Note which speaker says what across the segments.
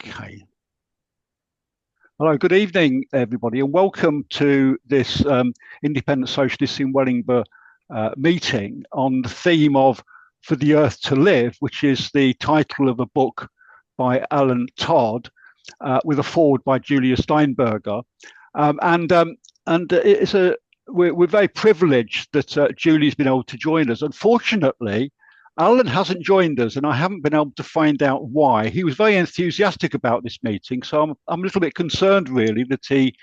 Speaker 1: Okay. Hello, good evening, everybody, and welcome to this Independent Socialists in Wellingborough meeting on the theme of For the Earth to Live, which is the title of a book by Allan Todd with a foreword by Julia Steinberger. We're very privileged that Julie's been able to join us. Unfortunately, Allan hasn't joined us, and I haven't been able to find out why. He was very enthusiastic about this meeting, so I'm a little bit concerned, really, that he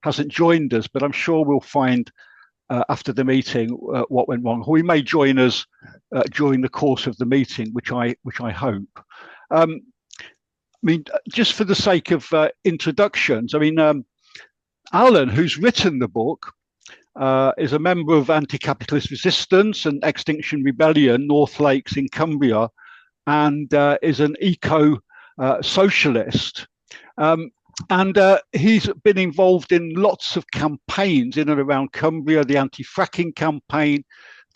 Speaker 1: hasn't joined us. But I'm sure we'll find after the meeting what went wrong. Or he may join us during the course of the meeting, which I hope. I mean, just for the sake of introductions, I mean, Allan, who's written the book, is a member of Anti-Capitalist Resistance and Extinction Rebellion, North Lakes in Cumbria, and is an eco-socialist. He's been involved in lots of campaigns in and around Cumbria, the anti-fracking campaign,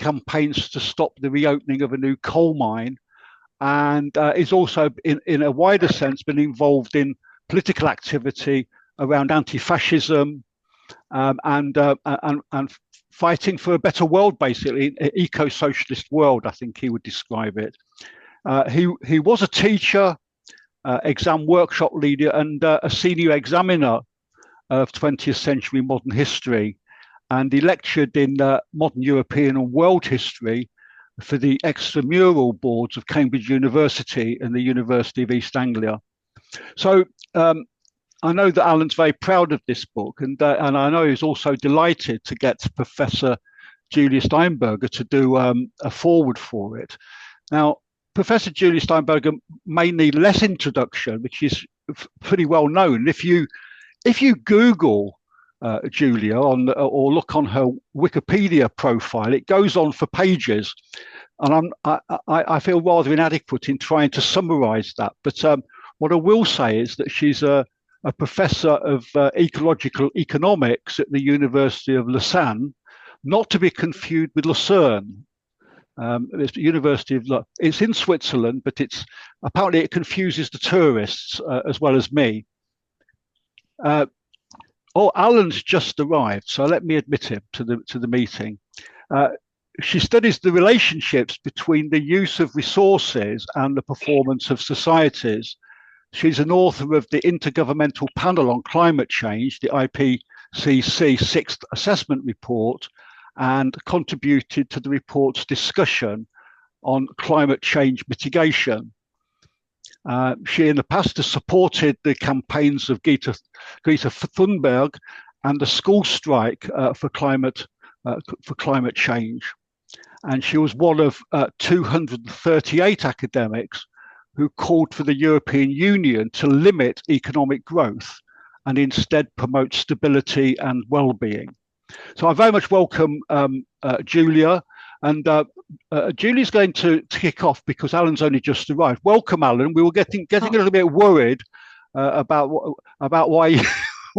Speaker 1: campaigns to stop the reopening of a new coal mine, and is also, in a wider sense, been involved in political activity around anti-fascism, and fighting for a better world, basically, an eco-socialist world, I think he would describe it. He was a teacher, exam workshop leader, and a senior examiner of 20th century modern history. And he lectured in modern European and world history for the extramural boards of Cambridge University and the University of East Anglia. So I know that Allan's very proud of this book, and I know he's also delighted to get Professor Julia Steinberger to do a foreword for it. Now, Professor Julia Steinberger may need less introduction, which is pretty well known. If you Google Julia or look on her Wikipedia profile, it goes on for pages, and I feel rather inadequate in trying to summarise that. But what I will say is that she's a professor of ecological economics at the University of Lausanne, not to be confused with Lucerne. It's the University of it's in Switzerland, but apparently it confuses the tourists as well as me. Allan's just arrived, so let me admit him to the meeting. She studies the relationships between the use of resources and the performance of societies. She's an author of the Intergovernmental Panel on Climate Change, the IPCC Sixth Assessment Report, and contributed to the report's discussion on climate change mitigation. She in the past has supported the campaigns of Greta Thunberg and the school strike for climate change. And she was one of 238 academics who called for the European Union to limit economic growth and instead promote stability and well-being. So I very much welcome Julia, and Julia's going to kick off because Allan's only just arrived. Welcome, Allan. We were getting a little bit worried about why you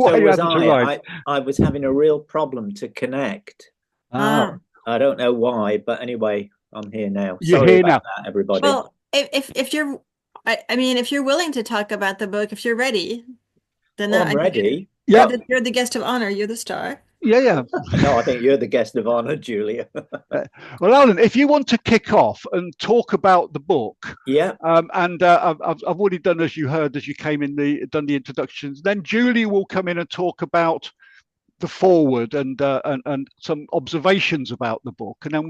Speaker 1: hadn't arrived.
Speaker 2: I was having a real problem to connect. I don't know why, but anyway, I'm here now.
Speaker 1: You're here now,
Speaker 2: everybody.
Speaker 3: Well, if you're, I mean, if you're willing to talk about the book, if you're ready, then
Speaker 2: I'm ready.
Speaker 3: Yeah, you're the guest of honor. You're the star.
Speaker 1: Yeah.
Speaker 2: No, I think you're the guest of honor, Julia.
Speaker 1: Well, Allan, if you want to kick off and talk about the book,
Speaker 2: yeah,
Speaker 1: and I've already done, as you heard, as you came in, done the introductions. Then Julie will come in and talk about the foreword and some observations about the book, and then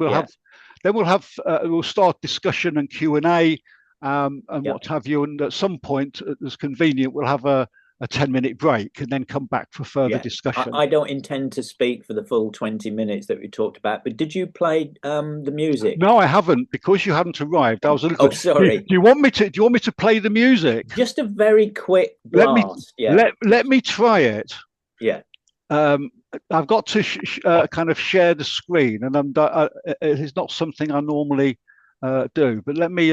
Speaker 1: we'll start discussion and Q&A. What have you, and at some point, as convenient, we'll have a 10-minute break and then come back for further discussion.
Speaker 2: I don't intend to speak for the full 20 minutes that we talked about, but did you play the music?
Speaker 1: No, I haven't, because you hadn't arrived. I was a little.
Speaker 2: Oh, sorry.
Speaker 1: Do you want me to play the music?
Speaker 2: Just a very quick blast.
Speaker 1: Let me try it.
Speaker 2: Yeah.
Speaker 1: I've got to kind of share the screen, and it is not something I normally do, but let me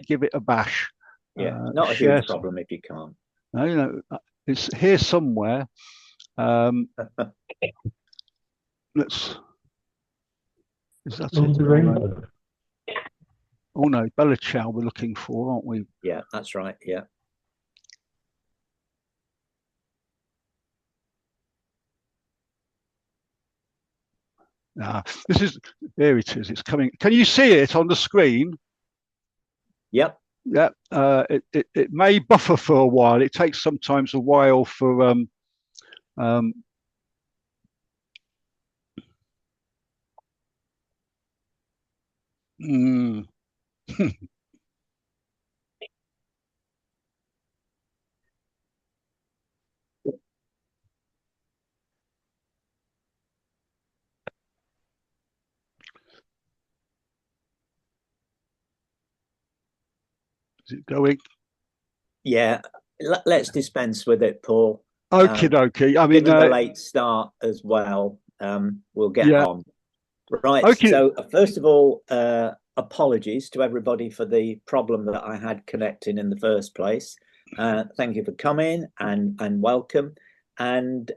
Speaker 1: give it a bash.
Speaker 2: Yeah, not a huge problem if you can't.
Speaker 1: No, it's here somewhere. Let's. Is that it? Oh no, Bella Chow we're looking for, aren't we?
Speaker 2: Yeah, that's right. Yeah.
Speaker 1: This is, there it is. It's coming. Can you see it on the screen?
Speaker 2: Yep.
Speaker 1: Yeah. It may buffer for a while. It takes sometimes a while for mm. Is it going?
Speaker 2: Yeah, let's dispense with it, Paul.
Speaker 1: Okie dokie. I mean,
Speaker 2: given the late start as well, we'll get
Speaker 1: yeah.
Speaker 2: on. Right.
Speaker 1: Okay.
Speaker 2: So first of all, apologies to everybody for the problem that I had connecting in the first place. Thank you for coming and welcome. And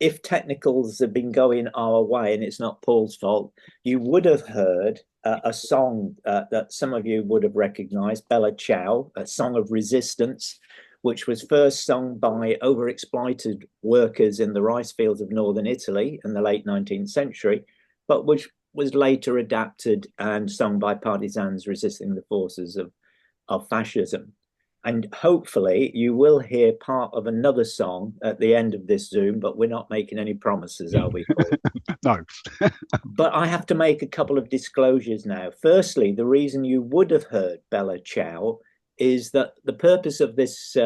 Speaker 2: if technicals have been going our way and it's not Paul's fault, you would have heard a song that some of you would have recognized, Bella Ciao, a song of resistance, which was first sung by overexploited workers in the rice fields of northern Italy in the late 19th century, but which was later adapted and sung by partisans resisting the forces of fascism. And hopefully you will hear part of another song at the end of this Zoom, but we're not making any promises, are we, Paul?
Speaker 1: No.
Speaker 2: But I have to make a couple of disclosures now. Firstly, the reason you would have heard Bella Ciao is that the purpose of this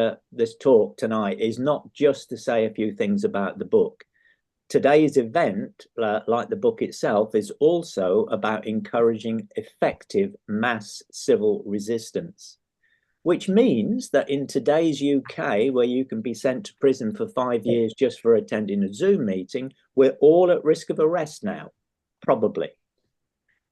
Speaker 2: talk tonight is not just to say a few things about the book. Today's event, like the book itself, is also about encouraging effective mass civil resistance, which means that in today's UK, where you can be sent to prison for 5 years just for attending a Zoom meeting, we're all at risk of arrest now, probably.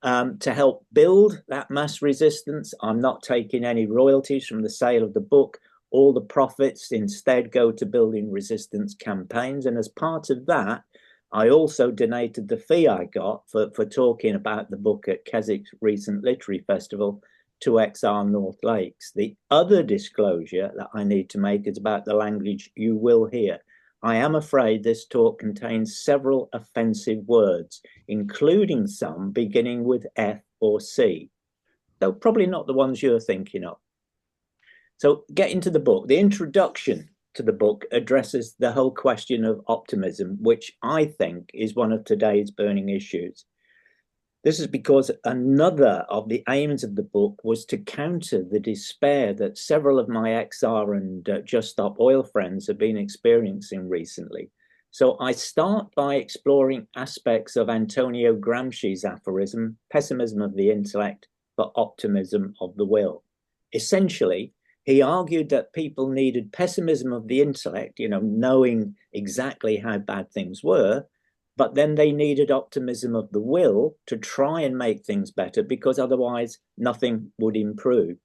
Speaker 2: To help build that mass resistance, I'm not taking any royalties from the sale of the book. All the profits instead go to building resistance campaigns. And as part of that, I also donated the fee I got for talking about the book at Keswick's recent literary festival to XR North Lakes. The other disclosure that I need to make is about the language you will hear. I am afraid this talk contains several offensive words, including some beginning with F or C, though probably not the ones you're thinking of. So getting to the book, the introduction to the book addresses the whole question of optimism, which I think is one of today's burning issues. This is because another of the aims of the book was to counter the despair that several of my XR and Just Stop Oil friends have been experiencing recently. So I start by exploring aspects of Antonio Gramsci's aphorism, pessimism of the intellect, but optimism of the will. Essentially, he argued that people needed pessimism of the intellect, knowing exactly how bad things were, but then they needed optimism of the will to try and make things better, because otherwise nothing would improve.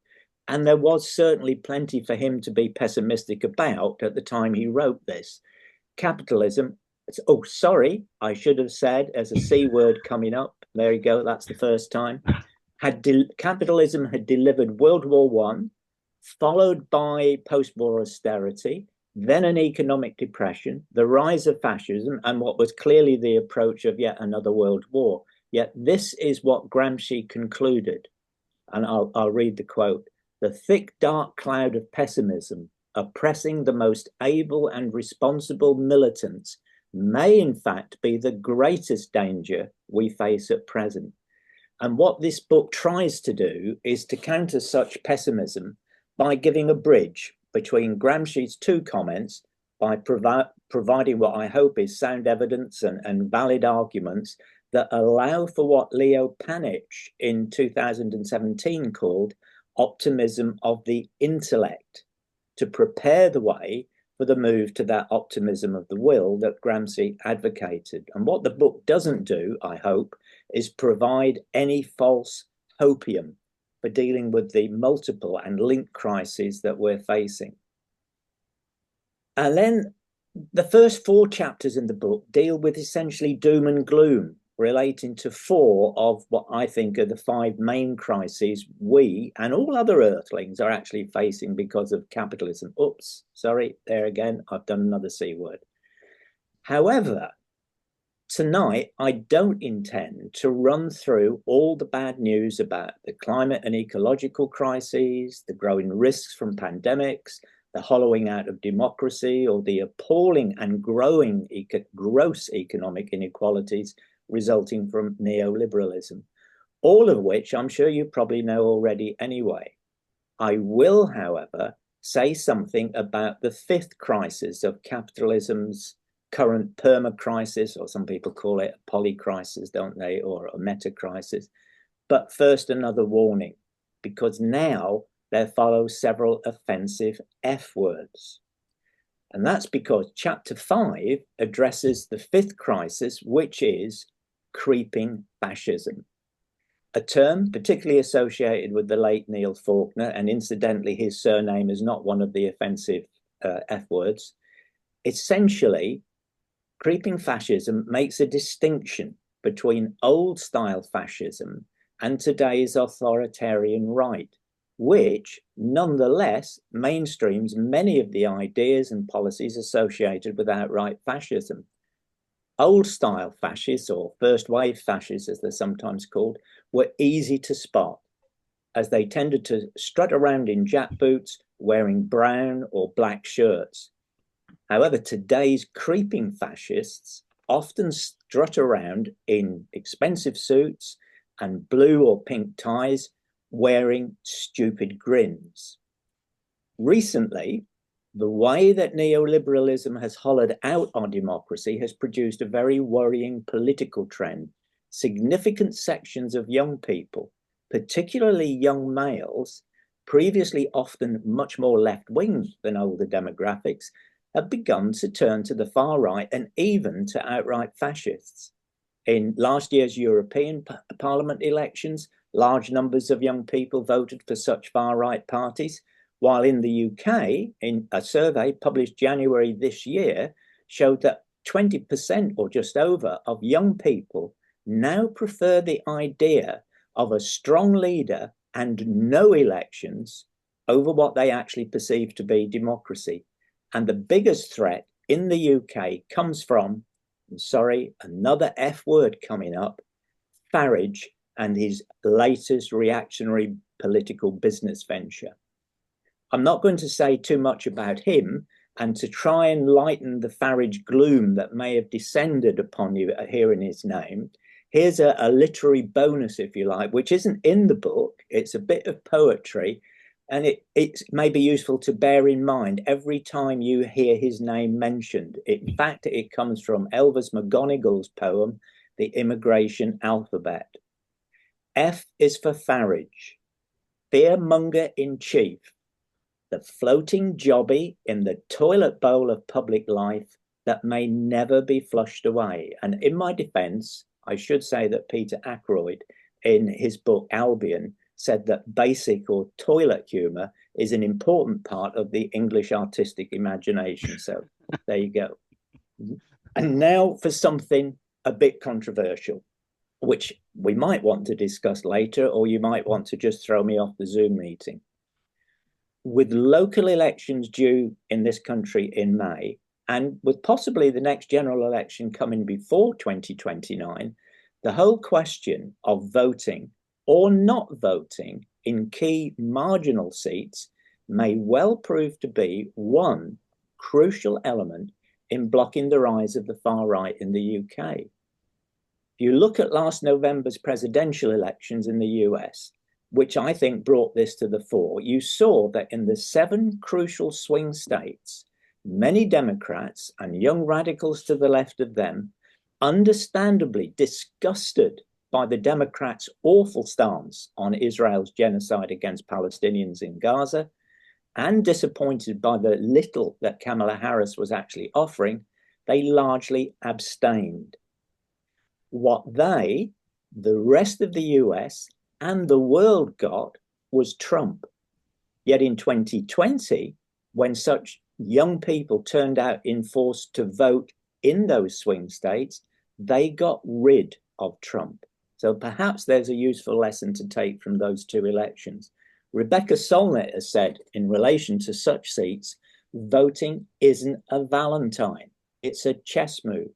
Speaker 2: And there was certainly plenty for him to be pessimistic about at the time he wrote this. Capitalism, oh, sorry, I should have said, as a C word coming up. There you go, that's the first time. Capitalism had delivered World War I, followed by post-war austerity, then an economic depression, the rise of fascism, and what was clearly the approach of yet another world war. Yet this is what Gramsci concluded, and I'll read the quote: "The thick, dark cloud of pessimism oppressing the most able and responsible militants may in fact be the greatest danger we face at present." And what this book tries to do is to counter such pessimism by giving a bridge between Gramsci's two comments, by providing what I hope is sound evidence and valid arguments that allow for what Leo Panitch in 2017 called optimism of the intellect, to prepare the way for the move to that optimism of the will that Gramsci advocated. And what the book doesn't do, I hope, is provide any false hopium for dealing with the multiple and linked crises that we're facing. And then the first 4 chapters in the book deal with essentially doom and gloom, relating to 4 of what I think are the 5 main crises we and all other earthlings are actually facing because of capitalism. Oops, sorry, there again, I've done another C word. However, Tonight, I don't intend to run through all the bad news about the climate and ecological crises, the growing risks from pandemics, the hollowing out of democracy, or the appalling and growing gross economic inequalities resulting from neoliberalism, all of which I'm sure you probably know already anyway. I will, however, say something about the fifth crisis of capitalism's current perma-crisis, or some people call it a poly-crisis, don't they, or a meta-crisis. But first, another warning, because now there follow several offensive F words. And that's because Chapter 5 addresses the fifth crisis, which is creeping fascism, a term particularly associated with the late Neil Faulkner, and incidentally, his surname is not one of the offensive F words. Essentially, creeping fascism makes a distinction between old-style fascism and today's authoritarian right, which nonetheless mainstreams many of the ideas and policies associated with outright fascism. Old-style fascists, or first-wave fascists as they're sometimes called, were easy to spot, as they tended to strut around in jackboots wearing brown or black shirts. However, today's creeping fascists often strut around in expensive suits and blue or pink ties, wearing stupid grins. Recently, the way that neoliberalism has hollowed out our democracy has produced a very worrying political trend. Significant sections of young people, particularly young males, previously often much more left-wing than older demographics, have begun to turn to the far right and even to outright fascists. In last year's European Parliament elections, large numbers of young people voted for such far-right parties, while in the UK, in a survey published January this year, showed that 20% or just over of young people now prefer the idea of a strong leader and no elections over what they actually perceive to be democracy. And the biggest threat in the UK comes from, I'm sorry, another F word coming up, Farage and his latest reactionary political business venture. I'm not going to say too much about him, and to try and lighten the Farage gloom that may have descended upon you hearing his name, here's a literary bonus, if you like, which isn't in the book. It's a bit of poetry, and it may be useful to bear in mind every time you hear his name mentioned. In fact, it comes from Elvis McGonigle's poem, The Immigration Alphabet. F is for Farage, fearmonger in chief, the floating jobby in the toilet bowl of public life that may never be flushed away. And in my defense, I should say that Peter Ackroyd, in his book Albion, said that basic or toilet humor is an important part of the English artistic imagination. So there you go. And now for something a bit controversial, which we might want to discuss later, or you might want to just throw me off the Zoom meeting. With local elections due in this country in May, and with possibly the next general election coming before 2029, the whole question of voting or not voting in key marginal seats may well prove to be one crucial element in blocking the rise of the far right in the UK. If you look at last November's presidential elections in the US, which I think brought this to the fore, you saw that in the 7 crucial swing states, many Democrats and young radicals to the left of them, understandably disgusted by the Democrats' awful stance on Israel's genocide against Palestinians in Gaza, and disappointed by the little that Kamala Harris was actually offering, they largely abstained. What they, the rest of the US, and the world got was Trump. Yet in 2020, when such young people turned out in force to vote in those swing states, they got rid of Trump. So perhaps there's a useful lesson to take from those 2 elections. Rebecca Solnit has said in relation to such seats, voting isn't a Valentine, it's a chess move.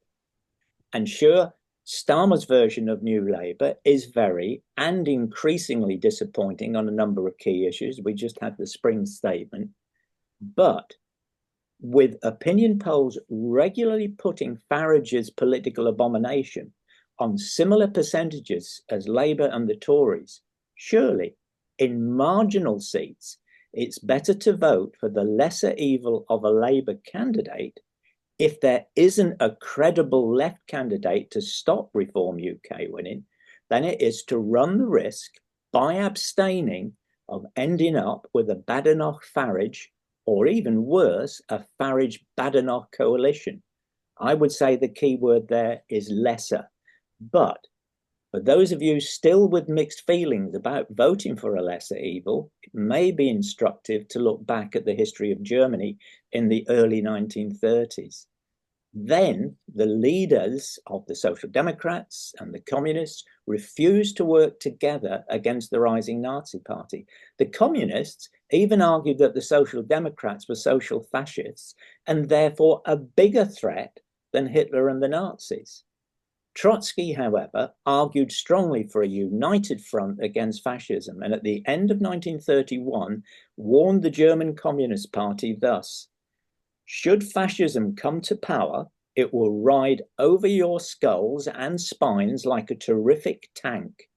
Speaker 2: And sure, Starmer's version of New Labour is very and increasingly disappointing on a number of key issues. We just had the spring statement. But with opinion polls regularly putting Farage's political abomination on similar percentages as Labour and the Tories, surely in marginal seats, it's better to vote for the lesser evil of a Labour candidate if there isn't a credible left candidate to stop Reform UK winning than it is to run the risk by abstaining of ending up with a Badenoch-Farage, or even worse, a Farage-Badenoch coalition. I would say the key word there is lesser. But for those of you still with mixed feelings about voting for a lesser evil, it may be instructive to look back at the history of Germany in the early 1930s. Then the leaders of the Social Democrats and the Communists refused to work together against the rising Nazi Party. The Communists even argued that the Social Democrats were social fascists and therefore a bigger threat than Hitler and the Nazis. Trotsky, however, argued strongly for a united front against fascism, and at the end of 1931 warned the German Communist Party thus: should fascism come to power, it will ride over your skulls and spines like a terrific tank.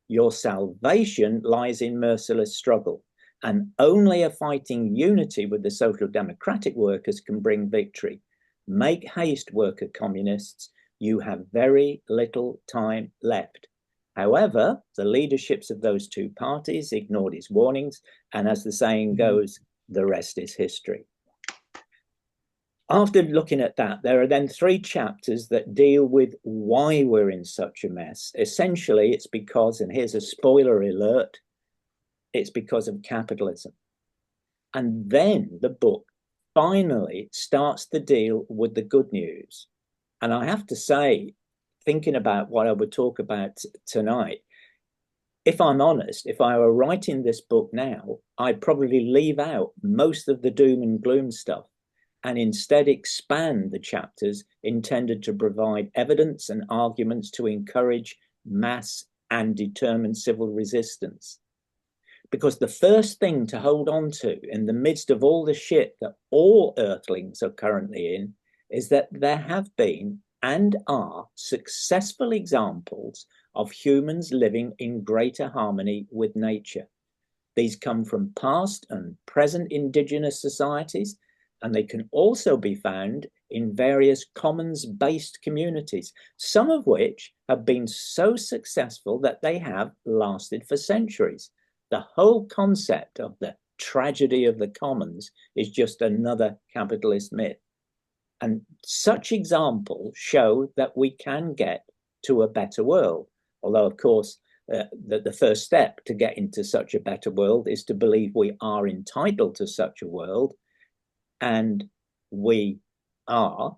Speaker 2: Your salvation lies in merciless struggle, and only a fighting unity with the social democratic workers can bring victory. Make haste, worker communists. You have very little time left. However, the leaderships of those two parties ignored his warnings, and as the saying goes, the rest is history. After looking at that, there are then 3 chapters that deal with why we're in such a mess. Essentially, it's because, and here's a spoiler alert, it's because of capitalism. And then the book finally starts to deal with the good news. And I have to say, thinking about what I would talk about tonight, if I'm honest, if I were writing this book now, I'd probably leave out most of the doom and gloom stuff and instead expand the chapters intended to provide evidence and arguments to encourage mass and determined civil resistance. Because the first thing to hold on to in the midst of all the shit that all Earthlings are currently in is that there have been and are successful examples of humans living in greater harmony with nature. These come from past and present indigenous societies, and they can also be found in various commons-based communities, some of which have been so successful that they have lasted for centuries. The whole concept of the tragedy of the commons is just another capitalist myth. And such examples show that we can get to a better world. Although, of course, the first step to get into such a better world is to believe we are entitled to such a world. And we are.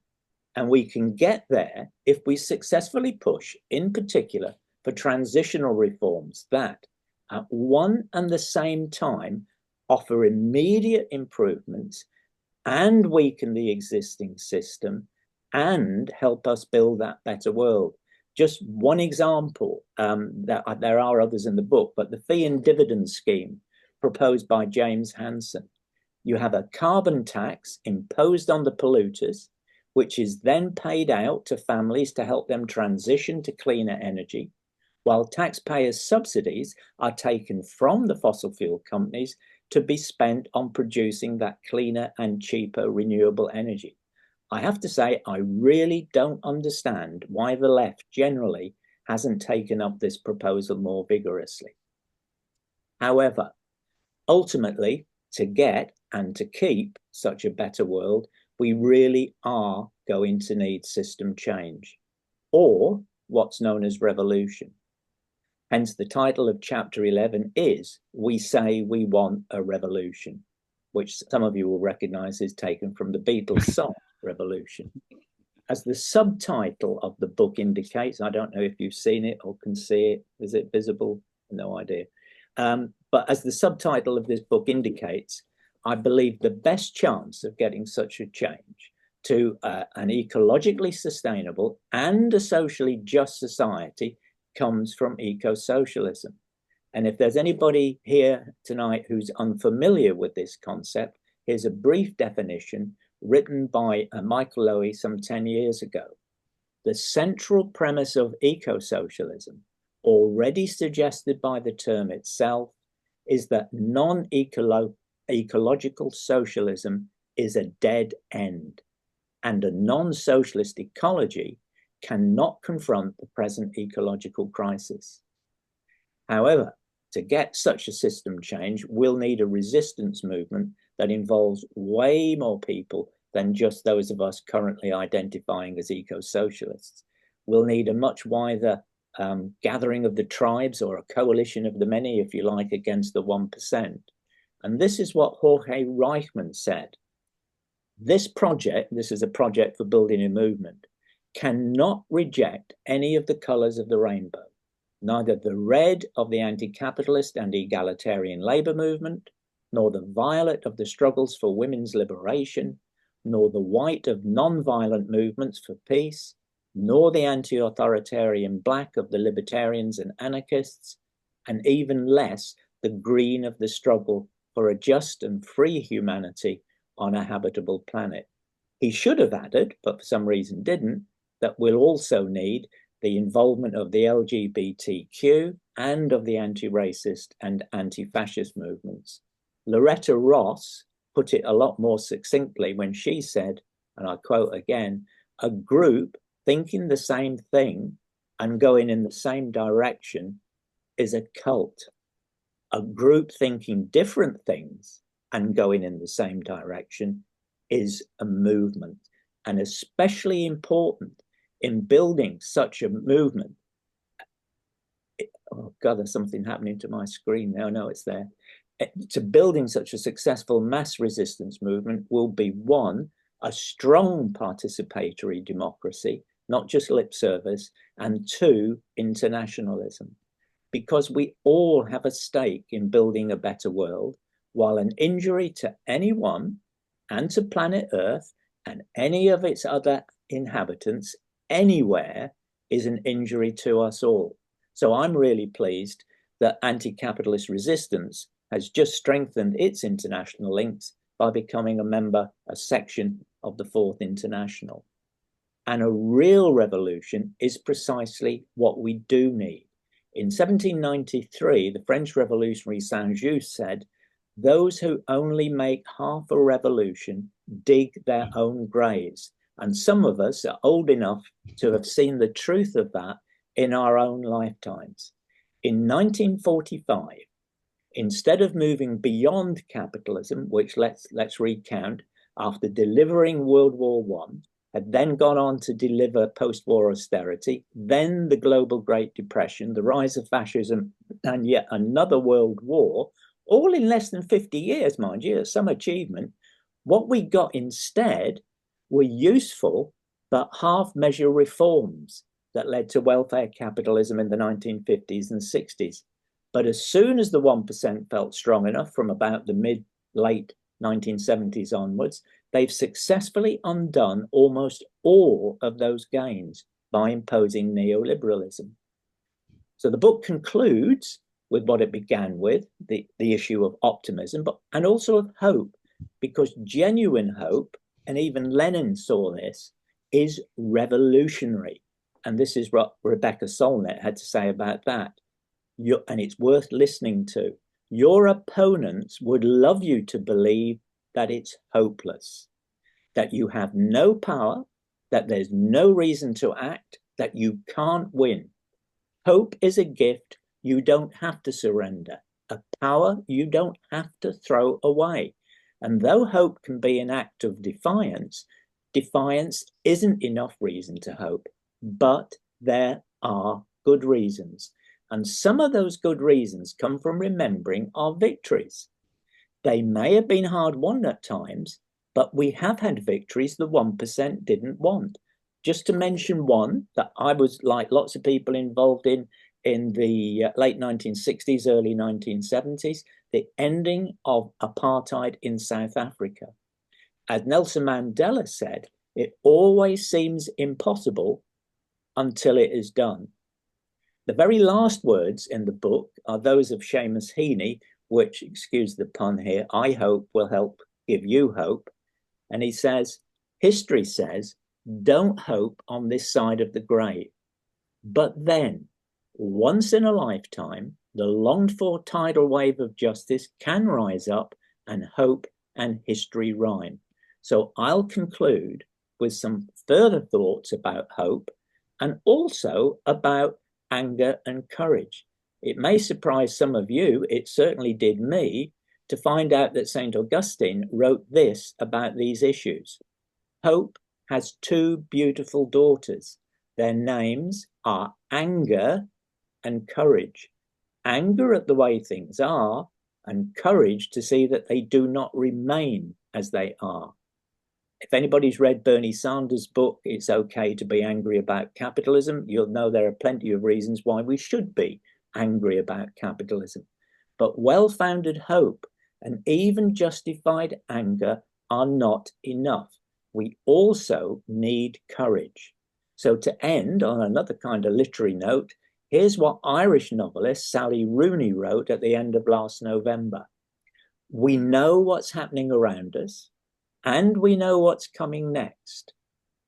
Speaker 2: And we can get there if we successfully push, in particular, for transitional reforms that, at one and the same time, offer immediate improvements and weaken the existing system and help us build that better world. Just one example, there are others in the book, but the fee and dividend scheme proposed by James Hansen. You have a carbon tax imposed on the polluters, which is then paid out to families to help them transition to cleaner energy, while taxpayers' subsidies are taken from the fossil fuel companies to be spent on producing that cleaner and cheaper renewable energy. I have to say, I really don't understand why the left generally hasn't taken up this proposal more vigorously. However, ultimately, to get and to keep such a better world, we really are going to need system change, or what's known as revolution. Hence, the title of chapter 11 is We Say We Want a Revolution, which some of you will recognize is taken from the Beatles' song, Revolution. As the subtitle of the book indicates, I don't know if you've seen it or can see it. Is it visible? No idea. But as the subtitle of this book indicates, I believe the best chance of getting such a change to an ecologically sustainable and a socially just society comes from eco-socialism. And if there's anybody here tonight who's unfamiliar with this concept, here's a brief definition written by Michael Lowy some 10 years ago. The central premise of eco-socialism, already suggested by the term itself, is that non-ecological socialism is a dead end, and a non-socialist ecology cannot confront the present ecological crisis. However, to get such a system change, we'll need a resistance movement that involves way more people than just those of us currently identifying as eco-socialists. We'll need a much wider gathering of the tribes, or a coalition of the many, if you like, against the 1%. And this is what Jorge Reichmann said. This project, this is a project for building a movement, cannot reject any of the colors of the rainbow, neither the red of the anti-capitalist and egalitarian labor movement, nor the violet of the struggles for women's liberation, nor the white of non-violent movements for peace, nor the anti-authoritarian black of the libertarians and anarchists, and even less the green of the struggle for a just and free humanity on a habitable planet. He should have added, but for some reason didn't, that we'll also need the involvement of the LGBTQ and of the anti-racist and anti-fascist movements. Loretta Ross put it a lot more succinctly when she said, and I quote again, a group thinking the same thing and going in the same direction is a cult. A group thinking different things and going in the same direction is a movement. And especially important in building such a movement. Oh God, there's something happening to my screen now. No, it's there. To building such a successful mass resistance movement will be, one, a strong participatory democracy, not just lip service, and two, internationalism. Because we all have a stake in building a better world, while an injury to anyone and to planet Earth and any of its other inhabitants anywhere is an injury to us all. So I'm really pleased that anti-capitalist resistance has just strengthened its international links by becoming a member, a section of the Fourth International. And a real revolution is precisely what we do need. In 1793, the French revolutionary Saint-Just said, "Those who only make half a revolution dig their own graves." And some of us are old enough to have seen the truth of that in our own lifetimes. In 1945, instead of moving beyond capitalism, which let's recount, after delivering World War I, had then gone on to deliver post-war austerity, then the global Great Depression, the rise of fascism, and yet another world war, all in less than 50 years, mind you, some achievement. What we got instead were useful but half-measure reforms that led to welfare capitalism in the 1950s and 60s. But as soon as the 1% felt strong enough from about the mid-late 1970s onwards, they've successfully undone almost all of those gains by imposing neoliberalism. So the book concludes with what it began with, the issue of optimism, and also of hope, because genuine hope, and even Lenin saw this, is revolutionary. And this is what Rebecca Solnit had to say about that. And it's worth listening to. Your opponents would love you to believe that it's hopeless, that you have no power, that there's no reason to act, that you can't win. Hope is a gift you don't have to surrender, a power you don't have to throw away. And though hope can be an act of defiance, defiance isn't enough reason to hope, but there are good reasons. And some of those good reasons come from remembering our victories. They may have been hard won at times, but we have had victories the 1% didn't want. Just to mention one that I was, like lots of people involved in the late 1960s, early 1970s, the ending of apartheid in South Africa. As Nelson Mandela said, It always seems impossible until it is done. The very last words in the book are those of Seamus Heaney, which, excuse the pun here, I hope will help give you hope. And he says, history says, don't hope on this side of the grave. But then, once in a lifetime, the longed for tidal wave of justice can rise up and hope and history rhyme. So I'll conclude with some further thoughts about hope and also about anger and courage. It may surprise some of you, it certainly did me, to find out that St. Augustine wrote this about these issues. Hope has two beautiful daughters. Their names are anger and courage. Anger at the way things are, and courage to see that they do not remain as they are. If anybody's read Bernie Sanders' book, It's Okay to Be Angry About Capitalism, you'll know there are plenty of reasons why we should be angry about capitalism. But well-founded hope and even justified anger are not enough. We also need courage. So to end on another kind of literary note, here's what Irish novelist Sally Rooney wrote at the end of last November. We know what's happening around us, and we know what's coming next.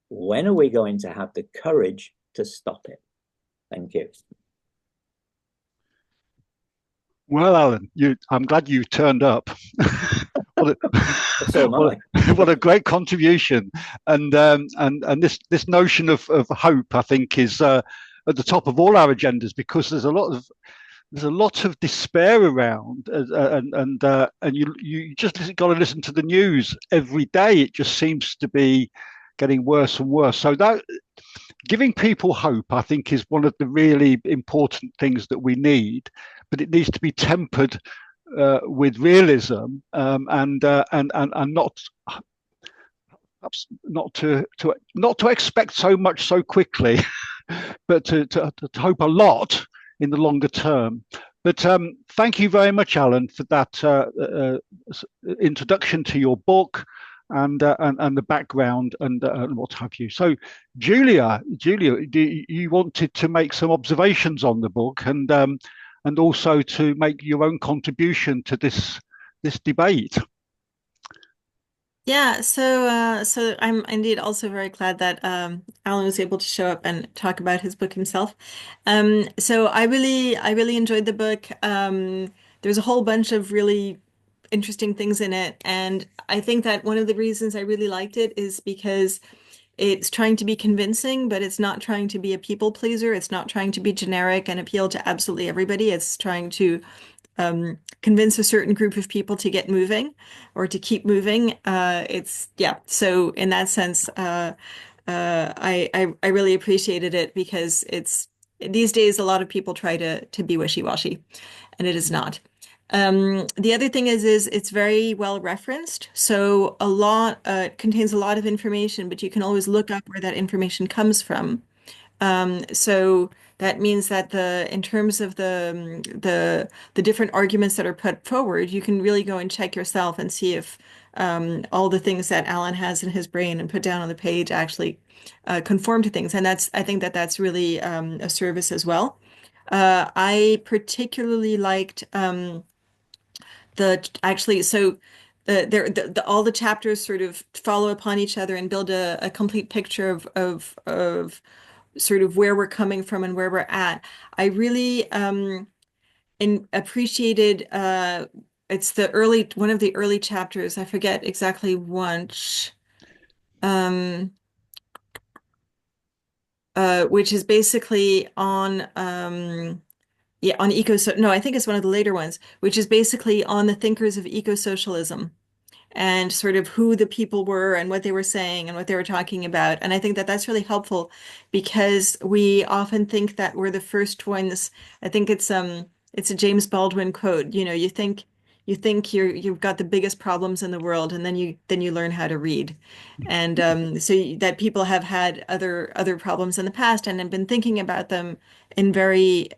Speaker 2: When are we going to have the courage to stop it? Thank you.
Speaker 1: Well, Alan, I'm glad you turned up. what, what a great contribution, and this notion of hope, I think, is at the top of all our agendas, because there's a lot of despair around, and you just got to listen to the news every day. It just seems to be getting worse and worse. So that giving people hope, I think, is one of the really important things that we need, but it needs to be tempered with realism, and not to expect so much so quickly, but to hope a lot in the longer term. But thank you very much, Alan, for that introduction to your book and the background and what have you. So, Julia, you wanted to make some observations on the book and also to make your own contribution to this debate.
Speaker 3: Yeah, so I'm indeed also very glad that Alan was able to show up and talk about his book himself. So I really enjoyed the book. There's a whole bunch of really interesting things in it, and I think that one of the reasons I really liked it is because it's trying to be convincing, but it's not trying to be a people pleaser. It's not trying to be generic and appeal to absolutely everybody. It's trying to convince a certain group of people to get moving or to keep moving. So in that sense, I really appreciated it, because it's these days a lot of people try to be wishy-washy, and it is not. The other thing is it's very well referenced. So a lot contains a lot of information, but you can always look up where that information comes from. So that means that in terms of the different arguments that are put forward, you can really go and check yourself and see if all the things that Alan has in his brain and put down on the page actually conform to things. And I think that that's really a service as well. I particularly liked the actually so. All the chapters sort of follow upon each other and build a complete picture of sort of where we're coming from and where we're at. I really appreciated it's one of the early chapters. I forget exactly which is basically on on no, I think it's one of the later ones, which is basically on the thinkers of eco-socialism and sort of who the people were and what they were saying and what they were talking about. And I think that that's really helpful, because we often think that we're the first ones. I think it's a James Baldwin quote. You think you've got the biggest problems in the world, and then you learn how to read. And that people have had other problems in the past and have been thinking about them in very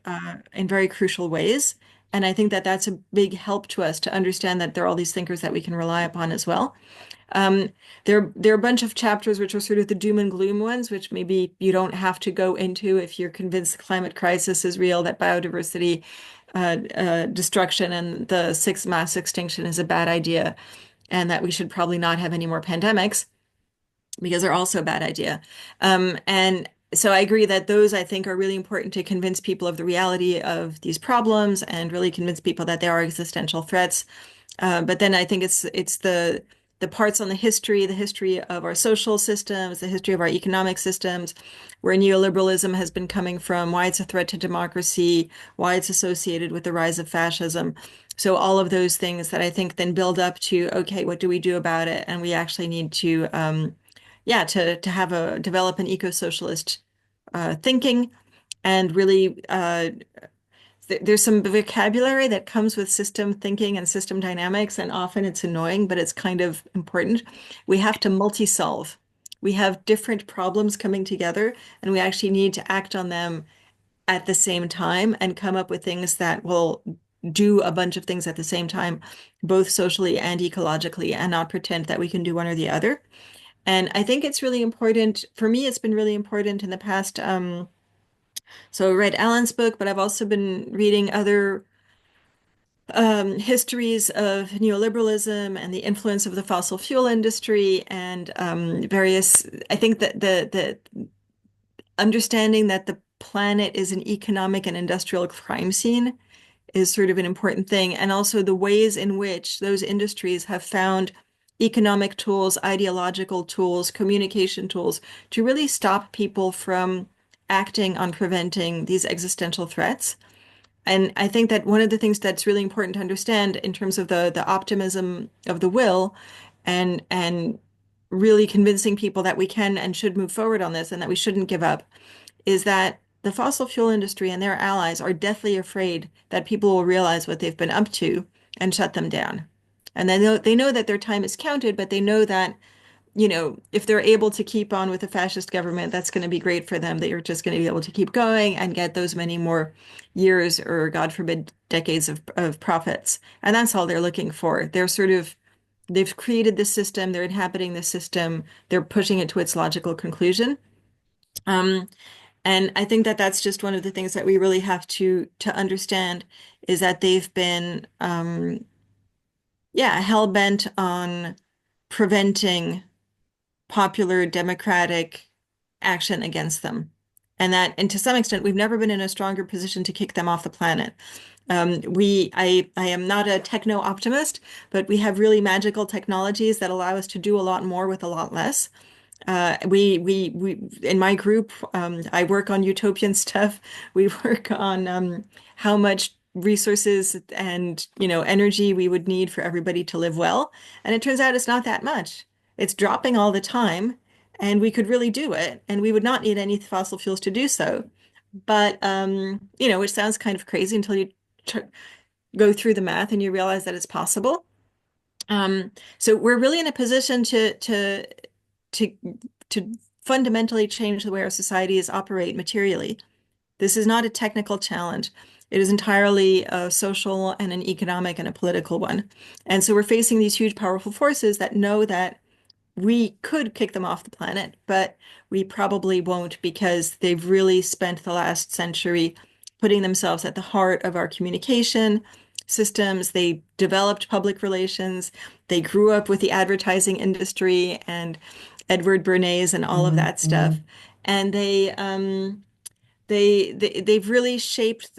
Speaker 3: crucial ways. And I think that that's a big help to us to understand that there are all these thinkers that we can rely upon as well. Um, there are a bunch of chapters which are sort of the doom and gloom ones, which maybe you don't have to go into if you're convinced the climate crisis is real, that biodiversity destruction and the sixth mass extinction is a bad idea, and that we should probably not have any more pandemics because they're also a bad idea. And so I agree that those, I think, are really important to convince people of the reality of these problems and really convince people that they are existential threats. But then I think it's the parts on the history of our social systems, the history of our economic systems, where neoliberalism has been coming from, why it's a threat to democracy, why it's associated with the rise of fascism. So all of those things that I think then build up to, okay, what do we do about it? And we actually need to, yeah, to have develop an eco-socialist thinking and really there's some vocabulary that comes with system thinking and system dynamics, and often it's annoying, but it's kind of important. We have to multi-solve. We have different problems coming together, and we actually need to act on them at the same time and come up with things that will do a bunch of things at the same time, both socially and ecologically, and not pretend that we can do one or the other. And I think it's really important. For me, it's been really important in the past. So I read Allan's book, but I've also been reading other histories of neoliberalism and the influence of the fossil fuel industry and various. I think that the understanding that the planet is an economic and industrial crime scene is sort of an important thing, and also the ways in which those industries have found economic tools, ideological tools, communication tools to really stop people from acting on preventing these existential threats. And I think that one of the things that's really important to understand in terms of the optimism of the will and really convincing people that we can and should move forward on this and that we shouldn't give up is that the fossil fuel industry and their allies are deathly afraid that people will realize what they've been up to and shut them down. And they know that their time is counted, but they know that, if they're able to keep on with a fascist government, that's going to be great for them. They are just going to be able to keep going and get those many more years or, God forbid, decades of profits. And that's all they're looking for. They've created this system, they're inhabiting this system, they're pushing it to its logical conclusion. Um, and I think that that's just one of the things that we really have to understand is that they've been, yeah, hell-bent on preventing popular democratic action against them. And to some extent, we've never been in a stronger position to kick them off the planet. I am not a techno optimist, but we have really magical technologies that allow us to do a lot more with a lot less. We in my group, I work on utopian stuff. We work on how much resources and energy we would need for everybody to live well. And it turns out it's not that much. It's dropping all the time, and we could really do it, and we would not need any fossil fuels to do so. But which sounds kind of crazy until you go through the math and you realize that it's possible. So we're really in a position to to fundamentally change the way our societies operate materially. This is not a technical challenge. It is entirely a social and an economic and a political one. And so we're facing these huge, powerful forces that know that we could kick them off the planet, but we probably won't because they've really spent the last century putting themselves at the heart of our communication systems. They developed public relations. They grew up with the advertising industry and Edward Bernays and all of that stuff. And they've really shaped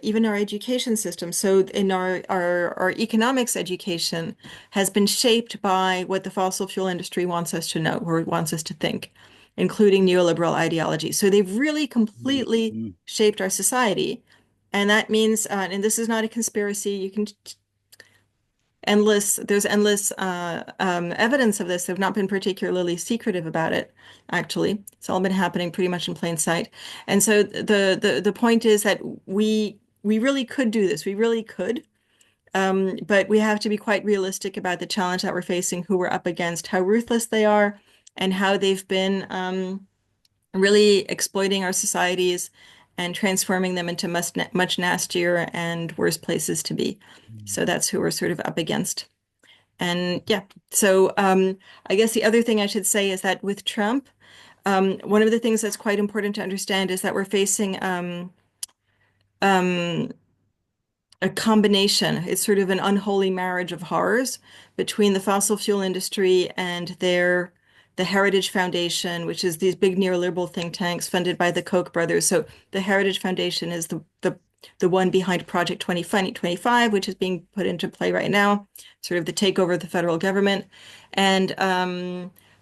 Speaker 3: even our education system. So in our economics education has been shaped by what the fossil fuel industry wants us to know or wants us to think, including neoliberal ideology. So they've really completely shaped our society. And that means, and this is not a conspiracy, there's endless evidence of this. They've not been particularly secretive about it, actually. It's all been happening pretty much in plain sight. And so the point is that we really could do this. We really could. But we have to be quite realistic about the challenge that we're facing, who we're up against, how ruthless they are, and how they've been really exploiting our societies and transforming them into much nastier and worse places to be. So that's who we're sort of up against. And yeah, so I guess the other thing I should say is that with Trump, one of the things that's quite important to understand is that we're facing um, a combination. It's sort of an unholy marriage of horrors between the fossil fuel industry and the Heritage Foundation, which is these big neoliberal think tanks funded by the Koch brothers. So the Heritage Foundation is the one behind Project 2025, which is being put into play right now, sort of the takeover of the federal government, and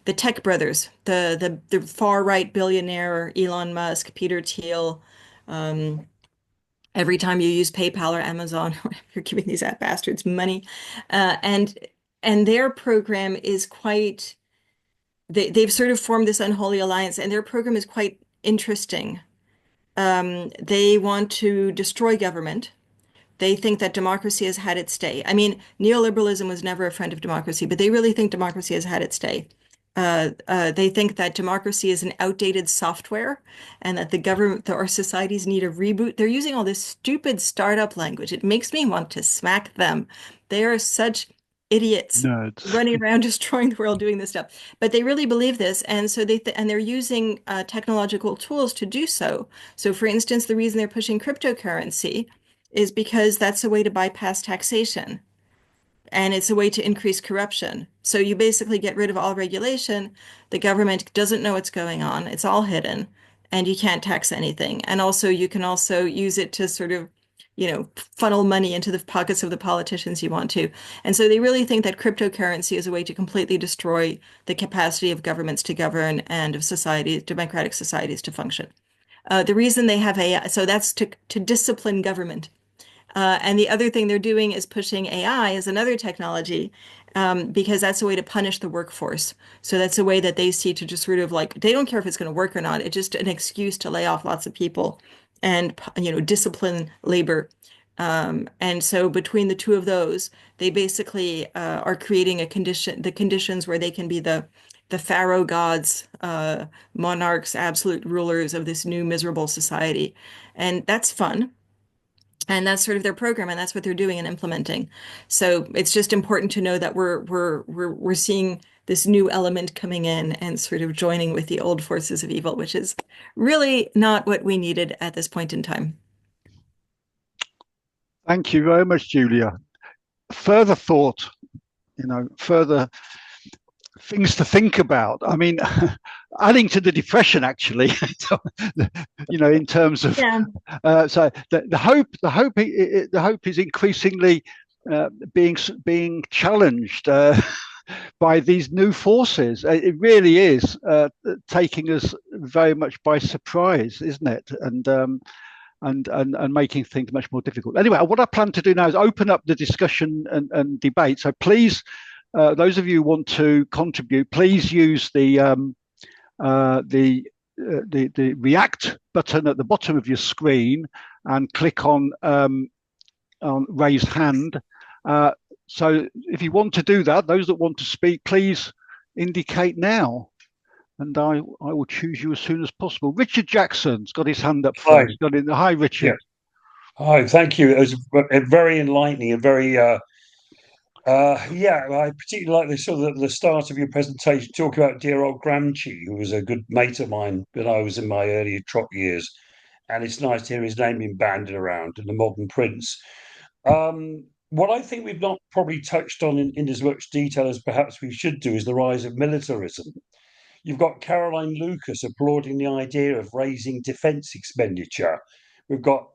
Speaker 3: the tech brothers, the far right billionaire Elon Musk, Peter Thiel. Um, every time you use PayPal or Amazon, you're giving these bastards money. Uh, and and their program is quite, they've sort of formed this unholy alliance, and their program is quite interesting. They want to destroy government. They think that democracy has had its day. I mean, neoliberalism was never a friend of democracy, but they really think democracy has had its day. They think that democracy is an outdated software and that the government, our societies need a reboot. They're using all this stupid startup language. It makes me want to smack them. They are such idiots
Speaker 1: Nerds.
Speaker 3: running around destroying the world doing this stuff. But they really believe this, and so and they're using technological tools to do so. So, for instance, the reason they're pushing cryptocurrency is because that's a way to bypass taxation and it's a way to increase corruption. So you basically get rid of all regulation. The government doesn't know what's going on. It's all hidden, and you can't tax anything. And also, you can also use it to sort of, funnel money into the pockets of the politicians you want to. And so they really think that cryptocurrency is a way to completely destroy the capacity of governments to govern and of society, democratic societies to function. The reason they have AI, so that's to discipline government. And the other thing they're doing is pushing AI as another technology, because that's a way to punish the workforce. So that's a way that they see to just sort of like, they don't care if it's going to work or not. It's just an excuse to lay off lots of people and, discipline labor. And so between the two of those, they basically are creating the conditions where they can be the pharaoh gods, monarchs, absolute rulers of this new miserable society. And that's fun. And that's sort of their program, and that's what they're doing and implementing. So it's just important to know that we're seeing this new element coming in and sort of joining with the old forces of evil, which is really not what we needed at this point in time.
Speaker 1: Thank you very much, Julia. Further thought, further things to think about. I mean, adding to the depression, actually, in terms of so the hope is increasingly being challenged by these new forces. It really is taking us very much by surprise, isn't it? And making things much more difficult. Anyway, what I plan to do now is open up the discussion and debate. So please, those of you who want to contribute, please use the React button at the bottom of your screen and click on raise hand. So if you want to do that, those that want to speak, please indicate now. And I will choose you as soon as possible. Richard Jackson's got his hand up first. Hi, Richard.
Speaker 4: Yeah. Hi, thank you. It was very enlightening and very, I particularly like the start of your presentation, talking about dear old Gramsci, who was a good mate of mine when I was in my earlier trot years. And it's nice to hear his name being banded around and the modern prince. What I think we've not probably touched on in as much detail as perhaps we should do is the rise of militarism. You've got Caroline Lucas applauding the idea of raising defence expenditure. We've got,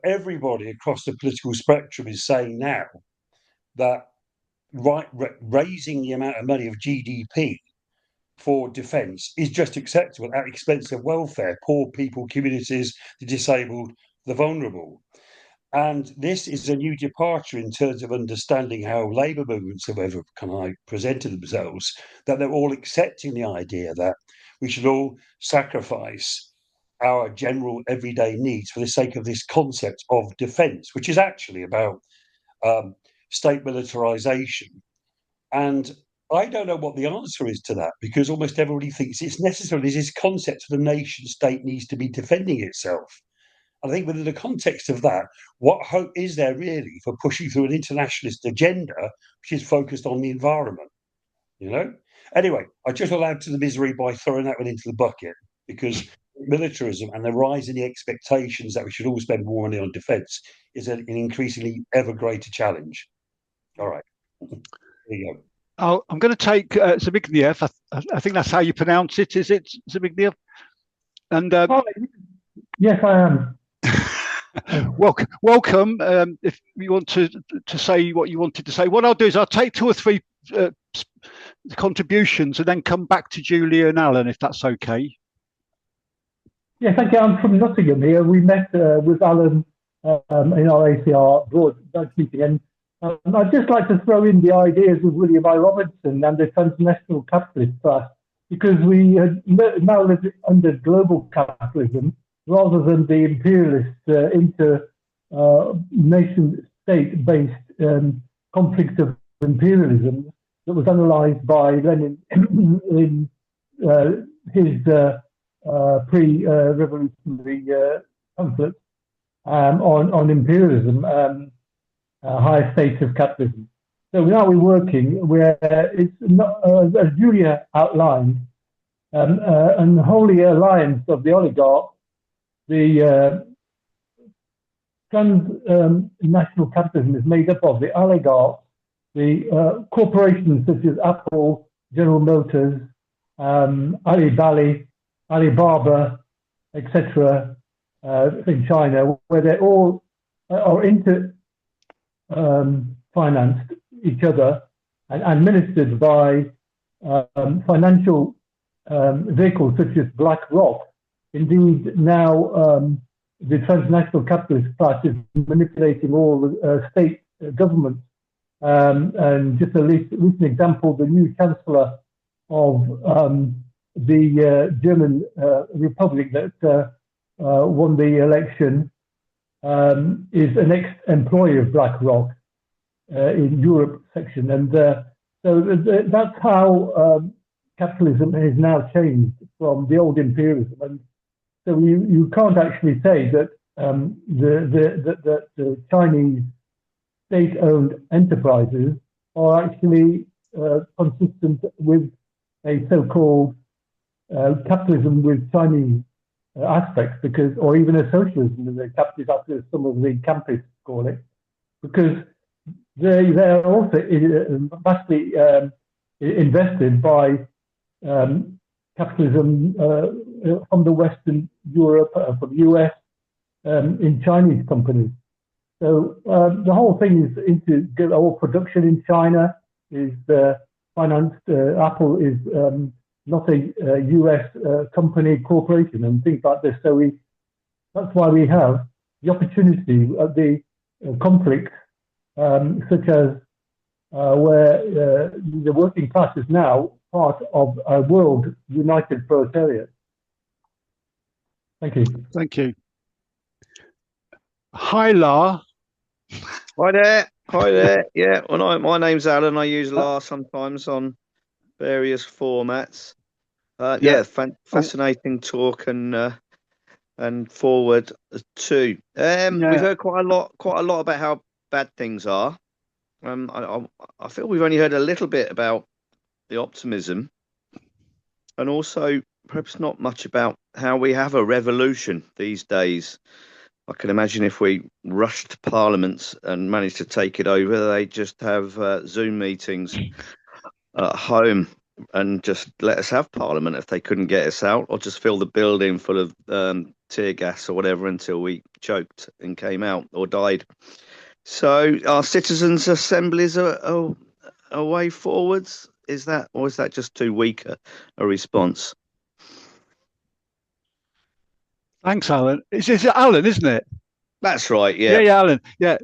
Speaker 4: everybody across the political spectrum is saying now that raising the amount of money of GDP for defence is just acceptable at the expense of welfare, poor people, communities, the disabled, the vulnerable. And this is a new departure in terms of understanding how labour movements have ever presented themselves, that they're all accepting the idea that we should all sacrifice our general everyday needs for the sake of this concept of defence, which is actually about state militarisation. And I don't know what the answer is to that, because almost everybody thinks it's necessary. There's this concept of the nation state needs to be defending itself. I think within the context of that, what hope is there really for pushing through an internationalist agenda which is focused on the environment? Anyway, I just will add to the misery by throwing that one into the bucket, because militarism and the rise in the expectations that we should all spend more money on defence is an increasingly ever greater challenge. All right, there you go.
Speaker 1: Oh, I'm going to take Zbigniew. I think that's how you pronounce it. Is it Zbigniew? And
Speaker 5: yes, I am.
Speaker 1: Welcome. If you want to say what you wanted to say, what I'll do is I'll take 2 or 3 contributions and then come back to Julia and Allan, if that's okay.
Speaker 5: Yes, thank you. I'm from Nottingham here. We met with Allan in our ACR board meeting, and I'd just like to throw in the ideas of William I. Robinson and the transnational capitalist class, because we now live under global capitalism rather than the imperialist nation-state-based conflict of imperialism that was analysed by Lenin in his pre-revolutionary pamphlet on imperialism, higher states of capitalism. So now we're working where it's not, as Julia outlined, an unholy alliance of the oligarchs, the transnational capitalism is made up of the oligarchs, the corporations such as Apple, General Motors, Alibaba, etc., in China, where they all are financed each other and administered by financial vehicles such as BlackRock. Indeed, now the transnational capitalist class is manipulating all the state governments. And just a recent example, the new chancellor of the German Republic that won the election is an ex-employee of BlackRock in Europe section. And so that's how capitalism has now changed from the old imperialism. And so you can't actually say that the Chinese state-owned enterprises are actually consistent with a so-called capitalism with Chinese aspects, because, or even a socialism as a capitalist, as some of the campists call it, because they are also vastly invested by capitalism from the Western Europe, from the US, in Chinese companies. So the whole thing is into all production in China is financed. Apple is not a US company corporation and things like this. So that's why we have the opportunity of the conflicts, such as where the working class is now part of a world united proletariat. Thank you.
Speaker 1: Thank you. Hi, La.
Speaker 6: Hi there. Hi there. Yeah, well, my name's Allan. I use La sometimes on various formats. Fascinating talk and forward too. We've heard quite a lot about how bad things are. I feel we've only heard a little bit about the optimism, and also perhaps not much about how we have a revolution these days. I can imagine if we rushed to parliaments and managed to take it over, they'd just have Zoom meetings at home and just let us have parliament if they couldn't get us out, or just fill the building full of tear gas or whatever until we choked and came out or died. So our citizens' assemblies are a way forwards? Is that, or is that just too weak a response?
Speaker 1: Thanks, Allan. It's Allan, isn't it?
Speaker 6: That's right, yeah.
Speaker 1: Yeah, Allan. Yeah,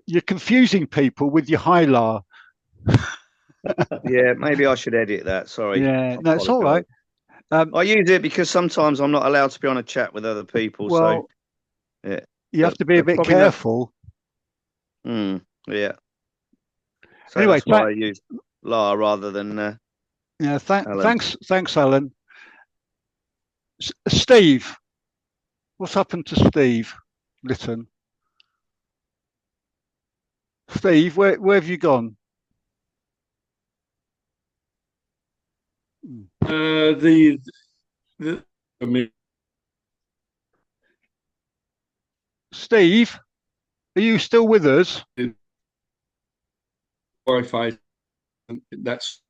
Speaker 1: you're confusing people with your high La.
Speaker 6: Yeah, maybe I should edit that. Sorry.
Speaker 1: Yeah, no, it's all right.
Speaker 6: I use it because sometimes I'm not allowed to be on a chat with other people.
Speaker 1: Well,
Speaker 6: so yeah,
Speaker 1: you have to be a bit careful.
Speaker 6: Yeah. So
Speaker 1: anyway,
Speaker 6: that's why I use La rather than.
Speaker 1: Yeah,
Speaker 6: Allan.
Speaker 1: thanks, Allan. Steve, what's happened to Steve? Lytton. Steve, where have you gone?
Speaker 7: I mean,
Speaker 1: Steve, are you still with us?
Speaker 7: Wi-Fi. That's.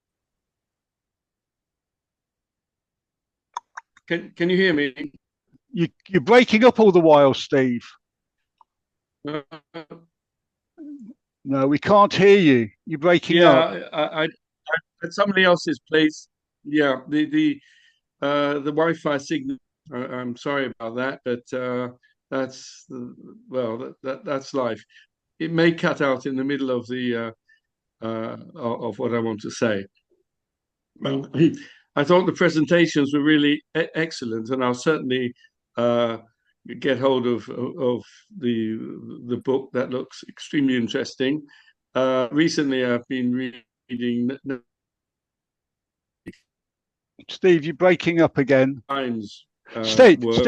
Speaker 7: Can you hear me?
Speaker 1: You're breaking up all the while, Steve. No, we can't hear you. You're breaking up.
Speaker 7: Yeah, I at somebody else's place. Yeah, the Wi-Fi signal. I'm sorry about that, but that's well, that's life. It may cut out in the middle of the of what I want to say. Well, I thought the presentations were really excellent, and I'll certainly get hold of the book. That looks extremely interesting. Recently, I've been reading
Speaker 1: Steve, you're breaking up again.
Speaker 7: Times.
Speaker 1: Steve, could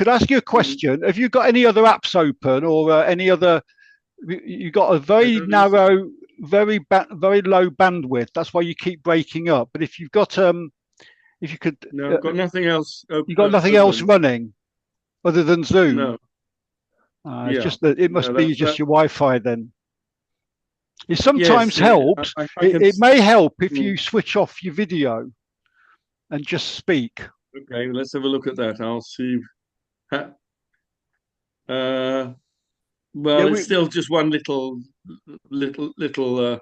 Speaker 1: I ask you a question? Have you got any other apps open or any other? You got a very narrow, very low bandwidth. That's why you keep breaking up. But if you've got if you could,
Speaker 7: no, I've got nothing else.
Speaker 1: You got nothing else running other than Zoom.
Speaker 7: No.
Speaker 1: It's just that it must be just your Wi-Fi then. It sometimes helps. It may help if you switch off your video and just speak.
Speaker 7: Okay, let's have a look at that. I'll see. Well, it's still just one little bit on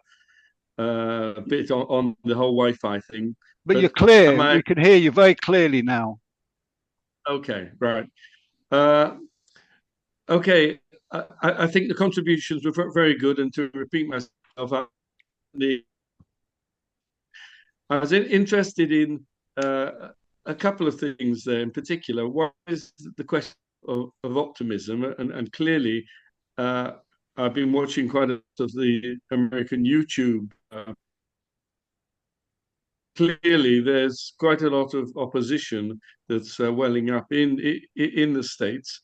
Speaker 7: the whole Wi-Fi thing.
Speaker 1: But you're clear. We can hear you very clearly now.
Speaker 7: Okay, right. Okay, I think the contributions were very good. And to repeat myself, I was interested in a couple of things there in particular. One is the question of optimism, and clearly I've been watching quite a lot of the American YouTube. Clearly, there's quite a lot of opposition that's welling up in the States,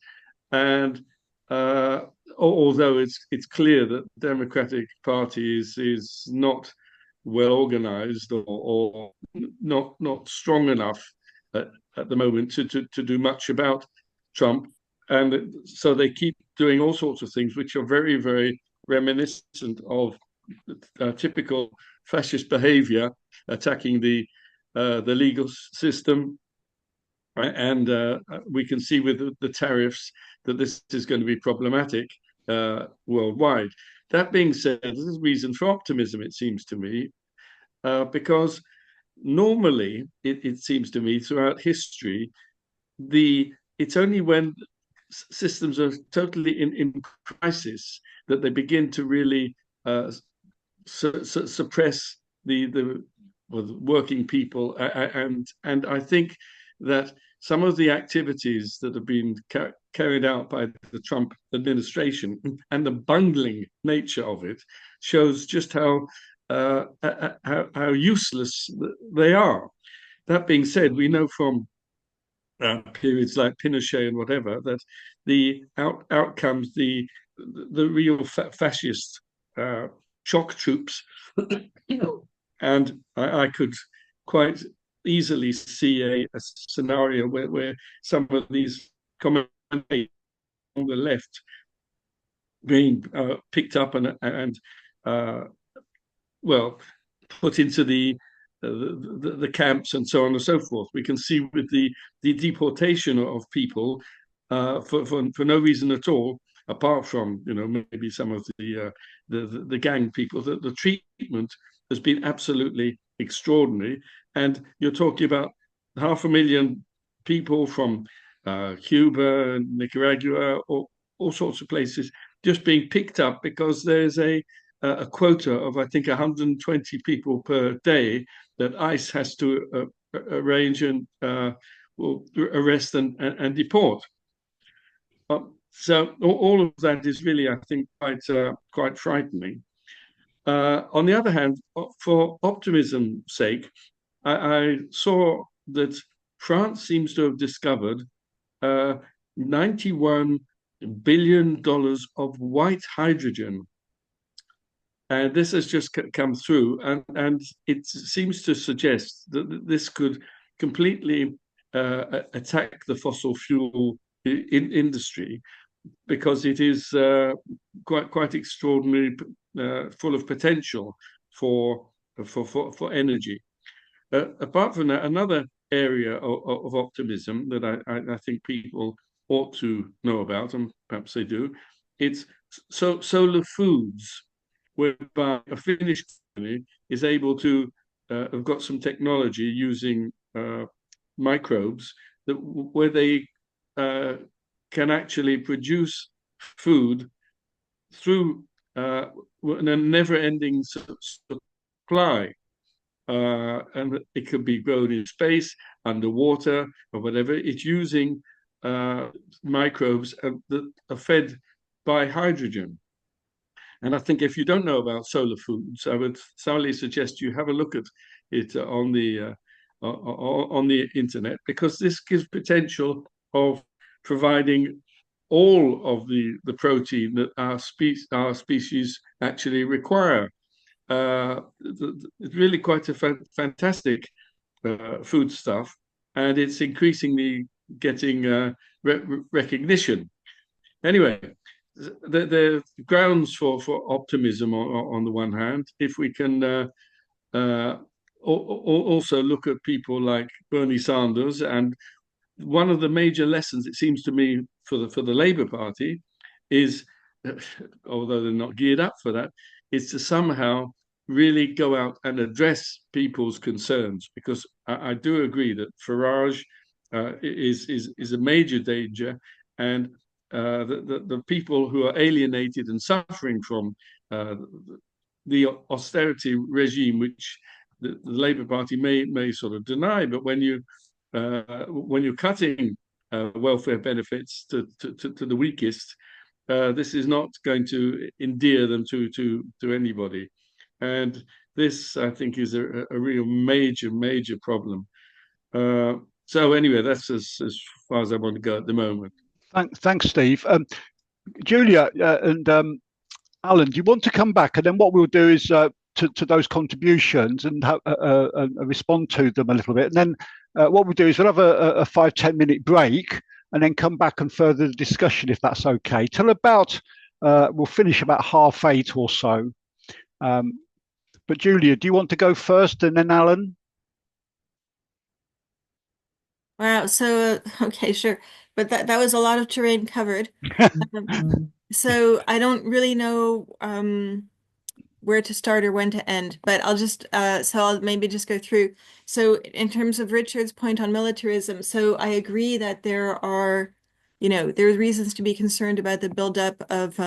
Speaker 7: and although it's clear that the Democratic Party is not well organized or not strong enough at the moment to do much about Trump, and so they keep doing all sorts of things which are very, very reminiscent of typical fascist behavior, attacking the legal system, and we can see with the tariffs that this is going to be problematic worldwide. That being said, there's reason for optimism, it seems to me, because normally it seems to me throughout history, it's only when systems are totally in crisis that they begin to really suppress the working people, and I think that some of the activities that have been carried out by the Trump administration and the bungling nature of it shows just how useless they are. That being said, we know from periods like Pinochet and whatever that the outcomes, the real fascist shock troops, and I could quite easily see a scenario where some of these commentators on the left being picked up and well, put into the camps and so on and so forth. We can see with the deportation of people for no reason at all, apart from maybe some of the gang people. The treatment has been absolutely extraordinary, and you're talking about 500,000 people from Cuba, Nicaragua, or all sorts of places just being picked up because there's a quota of, I think, 120 people per day that ICE has to arrange and will arrest and deport. So all of that is really, I think, quite frightening. On the other hand, for optimism's sake, I saw that France seems to have discovered $91 billion of white hydrogen. And this has just come through, and it seems to suggest that this could completely attack the fossil fuel industry, because it is quite extraordinary, full of potential for energy. Apart from that, another area of optimism that I think people ought to know about, and perhaps they do, it's solar foods, whereby a Finnish company is able to have got some technology using microbes where they can actually produce food through a never-ending supply. And it could be grown in space, underwater, or whatever. It's using microbes that are fed by hydrogen. And I think if you don't know about solar foods, I would thoroughly suggest you have a look at it on the internet, because this gives potential of providing all of the protein that our species actually require. It's really quite a fantastic food stuff, and it's increasingly getting recognition. Anyway, the grounds for optimism on the one hand, if we can also look at people like Bernie Sanders, and one of the major lessons, it seems to me, for the Labour Party is, although they're not geared up for that, is to somehow really go out and address people's concerns, because I do agree that Farage is a major danger, and the people who are alienated and suffering from the austerity regime, which the Labour Party may sort of deny, but when you're cutting welfare benefits to the weakest, this is not going to endear them to anybody. And this, I think, is a real major problem. So anyway, that's as far as I want to go at the moment.
Speaker 1: Thanks, Steve. Julia and Allan, do you want to come back? And then what we'll do is to those contributions and respond to them a little bit. And then what we'll do is we'll have a 5-10 minute break, and then come back and further the discussion, if that's okay, till about we'll finish about 8:30 or so. But Julia, do you want to go first, and then Allan?
Speaker 3: Wow. So okay, sure, but that was a lot of terrain covered. So I don't really know where to start or when to end, but I'll just so I'll maybe just go through. So in terms of Richard's point on militarism, so I agree that there are, there's reasons to be concerned about the buildup of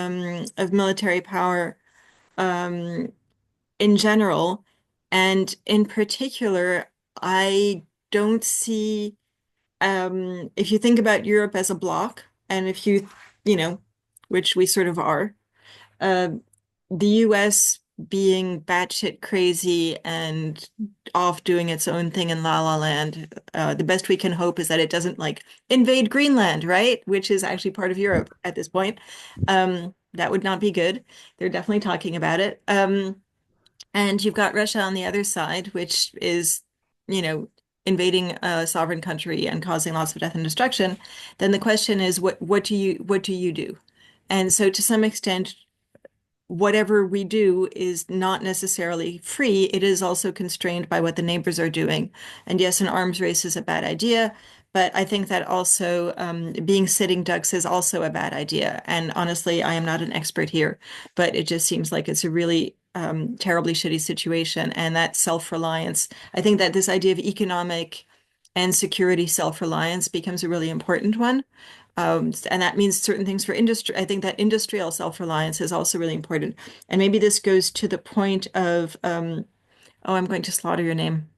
Speaker 3: military power in general, and in particular, I don't see, if you think about Europe as a bloc, and if which we sort of are, the US being batshit crazy and off doing its own thing in La La Land, the best we can hope is that it doesn't invade Greenland, right? Which is actually part of Europe at this point. That would not be good. They're definitely talking about it. And you've got Russia on the other side, which is, invading a sovereign country and causing lots of death and destruction. Then the question is, what do you do? And so to some extent, whatever we do is not necessarily free. It is also constrained by what the neighbors are doing. And yes, an arms race is a bad idea, but I think that also being sitting ducks is also a bad idea. And honestly, I am not an expert here, but it just seems like it's a really terribly shitty situation. And that self-reliance, I think that this idea of economic and security self-reliance becomes a really important one. And that means certain things for industry. I think that industrial self-reliance is also really important. And maybe this goes to the point of, I'm going to slaughter your name.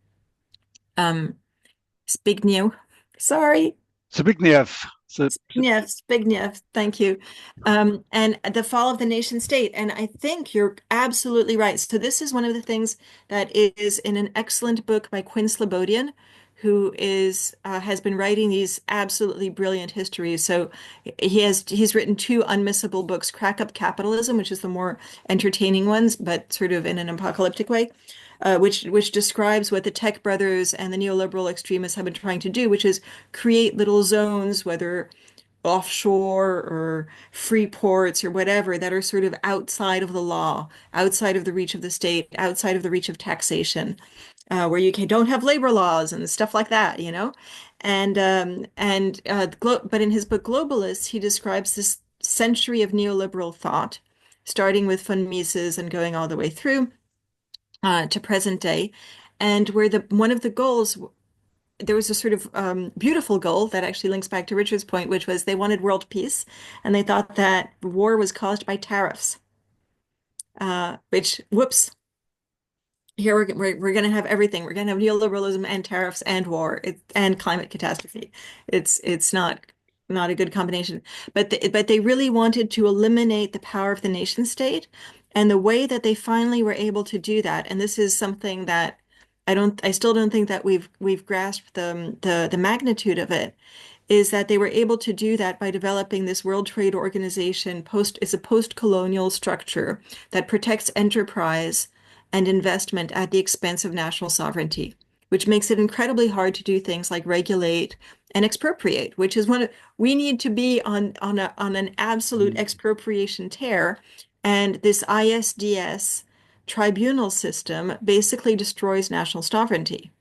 Speaker 3: Zbigniew. Sorry.
Speaker 1: Zbigniew.
Speaker 3: Zbigniew, thank you. And the fall of the nation state. And I think you're absolutely right. So this is one of the things that is in an excellent book by Quinn Slobodian, who is has been writing these absolutely brilliant histories. So he's written two unmissable books, Crack Up Capitalism, which is the more entertaining ones, but sort of in an apocalyptic way, which describes what the tech brothers and the neoliberal extremists have been trying to do, which is create little zones, whether offshore or free ports or whatever, that are sort of outside of the law, outside of the reach of the state, outside of the reach of taxation, where you don't have labor laws and stuff like that, you know? But in his book Globalists, he describes this century of neoliberal thought, starting with von Mises and going all the way through to present day, and where one of the goals, there was a sort of beautiful goal that actually links back to Richard's point, which was they wanted world peace, and they thought that war was caused by tariffs. Which, whoops, here we're going to have everything. We're going to have neoliberalism and tariffs and war and climate catastrophe. It's not a good combination. But they really wanted to eliminate the power of the nation state, and the way that they finally were able to do that, and this is something that I still don't think that we've grasped the magnitude of it, is that they were able to do that by developing this World Trade Organization. It's a post-colonial structure that protects enterprise and investment at the expense of national sovereignty, which makes it incredibly hard to do things like regulate and expropriate, which is we need to be on an absolute expropriation tear. And this ISDS tribunal system basically destroys national sovereignty.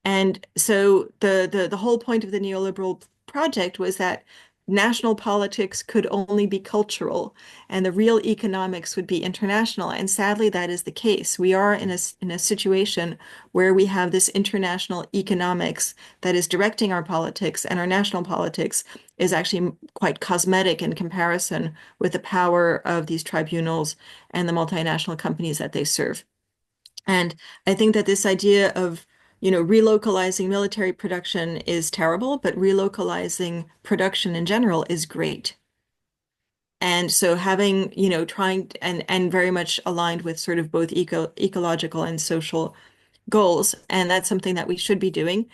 Speaker 3: And so the whole point of the neoliberal project was that national politics could only be cultural and the real economics would be international. And sadly, that is the case. We are in a situation where we have this international economics that is directing our politics, and our national politics is actually quite cosmetic in comparison with the power of these tribunals and the multinational companies that they serve. And I think that this idea of relocalizing military production is terrible, but relocalizing production in general is great. And so having, trying and very much aligned with sort of both ecological and social goals. And that's something that we should be doing.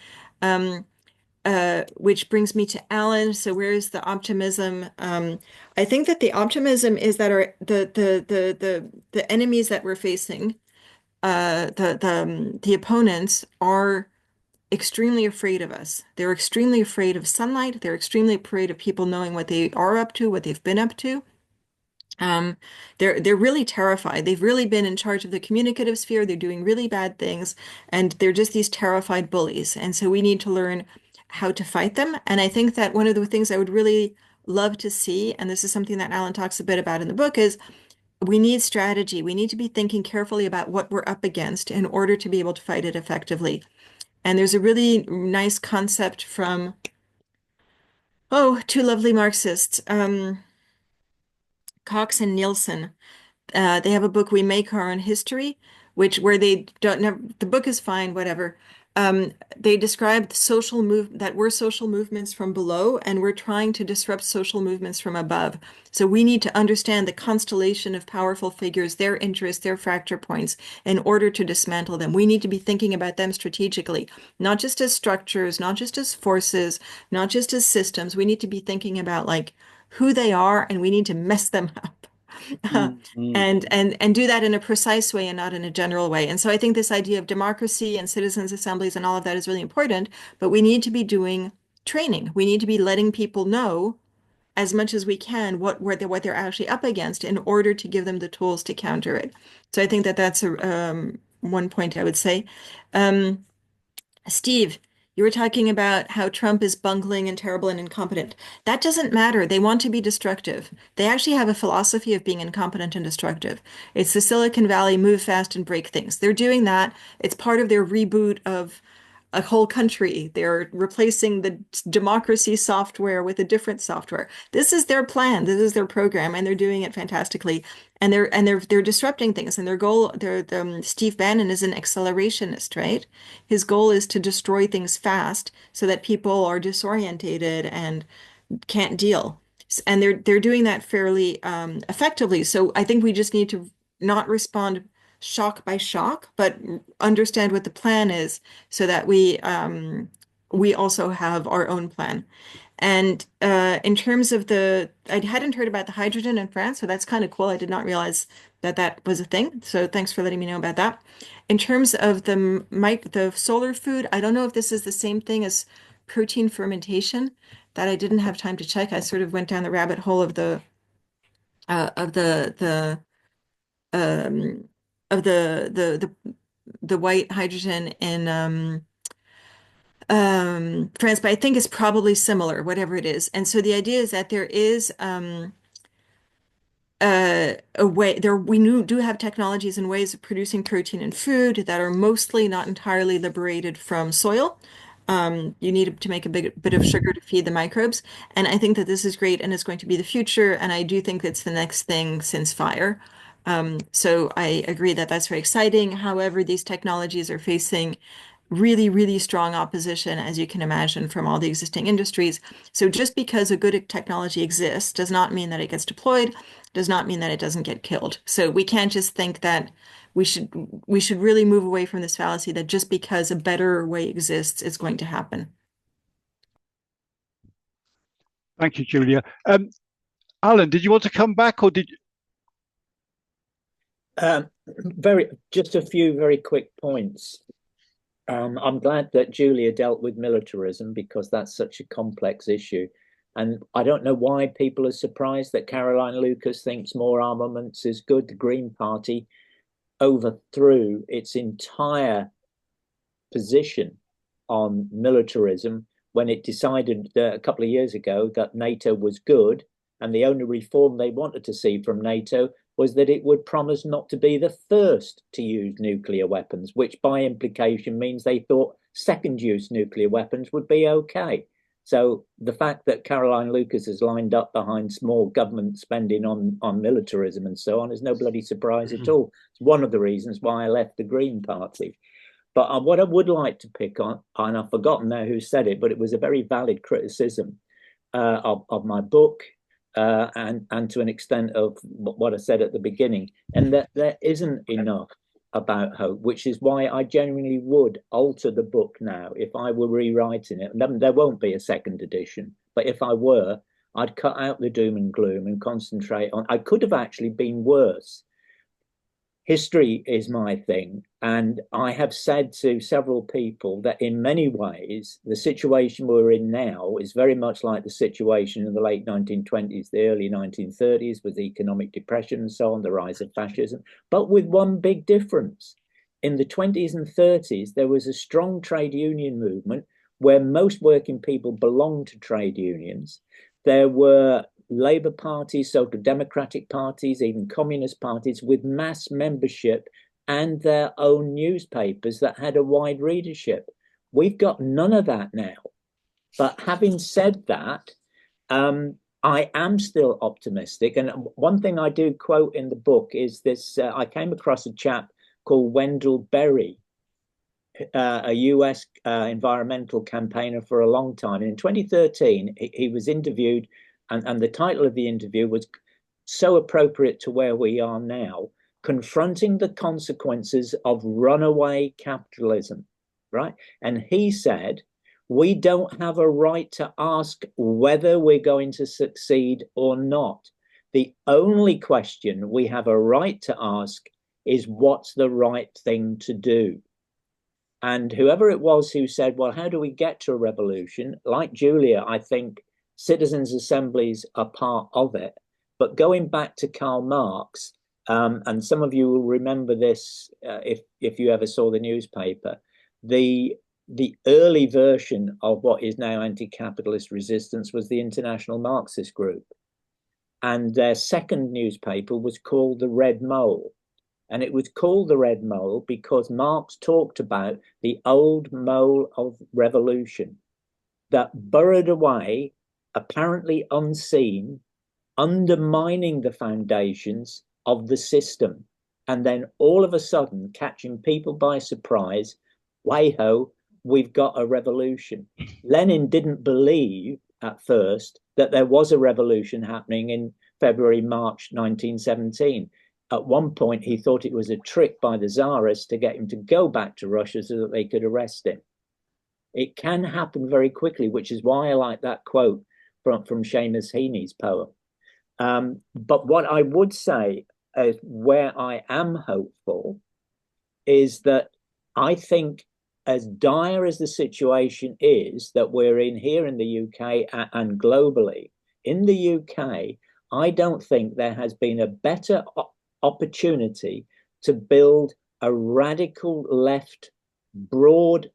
Speaker 3: Which brings me to Allan. So where is the optimism? I think that the optimism is that the enemies that we're facing, the opponents, are extremely afraid of us. They're extremely afraid of sunlight. They're extremely afraid of people knowing what they are up to, what they've been up to. They're really terrified. They've really been in charge of the communicative sphere. They're doing really bad things, and they're just these terrified bullies. And so we need to learn how to fight them. And I think that one of the things I would really love to see, and this is something that Allan talks a bit about in the book, is we need strategy. We need to be thinking carefully about what we're up against in order to be able to fight it effectively. And there's a really nice concept from, two lovely Marxists, Cox and Nielsen. They have a book, We Make Our Own History, where they don't never, the book is fine, whatever. They describe that we're social movements from below, and we're trying to disrupt social movements from above. So we need to understand the constellation of powerful figures, their interests, their fracture points, in order to dismantle them. We need to be thinking about them strategically, not just as structures, not just as forces, not just as systems. We need to be thinking about like who they are, and we need to mess them up. And do that in a precise way and not in a general way. And so I think this idea of democracy and citizens' assemblies and all of that is really important, but we need to be doing training. We need to be letting people know as much as we can what they're actually up against in order to give them the tools to counter it. So I think that that's one point I would say. Steve, you were talking about how Trump is bungling and terrible and incompetent. That doesn't matter. They want to be destructive. They actually have a philosophy of being incompetent and destructive. It's the Silicon Valley move fast and break things. They're doing that. It's part of their reboot of a whole country. They're replacing the democracy software with a different software. This is their plan. This is their program, and they're doing it fantastically. And they're disrupting things. And their goal, Steve Bannon is an accelerationist, right? His goal is to destroy things fast so that people are disorientated and can't deal. And they're doing that fairly effectively. So I think we just need to not respond shock by shock, but understand what the plan is so that we also have our own plan. And in terms of I hadn't heard about the hydrogen in France, so that's kind of cool. I did not realize that that was a thing. So thanks for letting me know about that. In terms of the solar food, I don't know if this is the same thing as protein fermentation. That I didn't have time to check. I sort of went down the rabbit hole of the um, the white hydrogen in France, but I think it's probably similar, whatever it is. And so the idea is that there is a way there do have technologies and ways of producing protein and food that are mostly not entirely liberated from soil. You need to make a bit of sugar to feed the microbes. And I think that this is great and it's going to be the future. And I do think it's the next thing since fire. So I agree that that's very exciting. However, these technologies are facing really, really strong opposition, as you can imagine, from all the existing industries. So just because a good technology exists does not mean that it gets deployed, does not mean that it doesn't get killed. So we can't just think that we should really move away from this fallacy that just because a better way exists, it's going to happen.
Speaker 1: Thank you, Julia. Allan, did you want to come back, or did you?
Speaker 2: Just a few very quick points. I'm glad that Julia dealt with militarism because that's such a complex issue. And I don't know why people are surprised that Caroline Lucas thinks more armaments is good. The Green Party overthrew its entire position on militarism when it decided a couple of years ago that NATO was good. And the only reform they wanted to see from NATO was that it would promise not to be the first to use nuclear weapons, which by implication means they thought second-use nuclear weapons would be okay. So the fact that Caroline Lucas has lined up behind small government spending on militarism and so on is no bloody surprise at all. It's one of the reasons why I left the Green Party. But what I would like to pick on, and I've forgotten now who said it, but it was a very valid criticism of my book, and to an extent of what I said at the beginning, and that there isn't enough about hope, which is why I genuinely would alter the book now if I were rewriting it. There won't be a second edition, but if I were, I'd cut out the doom and gloom and concentrate on, I could have actually been worse. History is my thing, and I have said to several people that in many ways, the situation we're in now is very much like the situation in the late 1920s, the early 1930s, with the economic depression and so on, the rise of fascism, but with one big difference. In the 20s and 30s, there was a strong trade union movement where most working people belonged to trade unions. There were Labour parties, social democratic parties, even communist parties with mass membership and their own newspapers that had a wide readership. We've got none of that now. But having said that, I am still optimistic. And one thing I do quote in the book is this, I came across a chap called Wendell Berry, a US environmental campaigner for a long time. And in 2013, he was interviewed, and the title of the interview was so appropriate to where we are now, confronting the consequences of runaway capitalism, right? And he said, we don't have a right to ask whether we're going to succeed or not. The only question we have a right to ask is what's the right thing to do? And whoever it was who said, well, how do we get to a revolution? Like Julia, I think citizens' assemblies are part of it. But going back to Karl Marx, and some of you will remember this if you ever saw the newspaper, the early version of what is now anti-capitalist resistance was the International Marxist Group. And their second newspaper was called the Red Mole. And it was called the Red Mole because Marx talked about the old mole of revolution that burrowed away, apparently unseen, undermining the foundations of the system. And then all of a sudden, catching people by surprise, way-ho, we've got a revolution. Lenin didn't believe at first that there was a revolution happening in February, March 1917. at one point he thought it was a trick by the Tsarists to get him to go back to Russia so that they could arrest him. It can happen very quickly, which is why I like that quote from Seamus Heaney's poem. But what I would say, where I am hopeful, is that I think, as dire as the situation is that we're in here in the UK and globally, in the UK, I don't think there has been a better opportunity to build a radical left, broad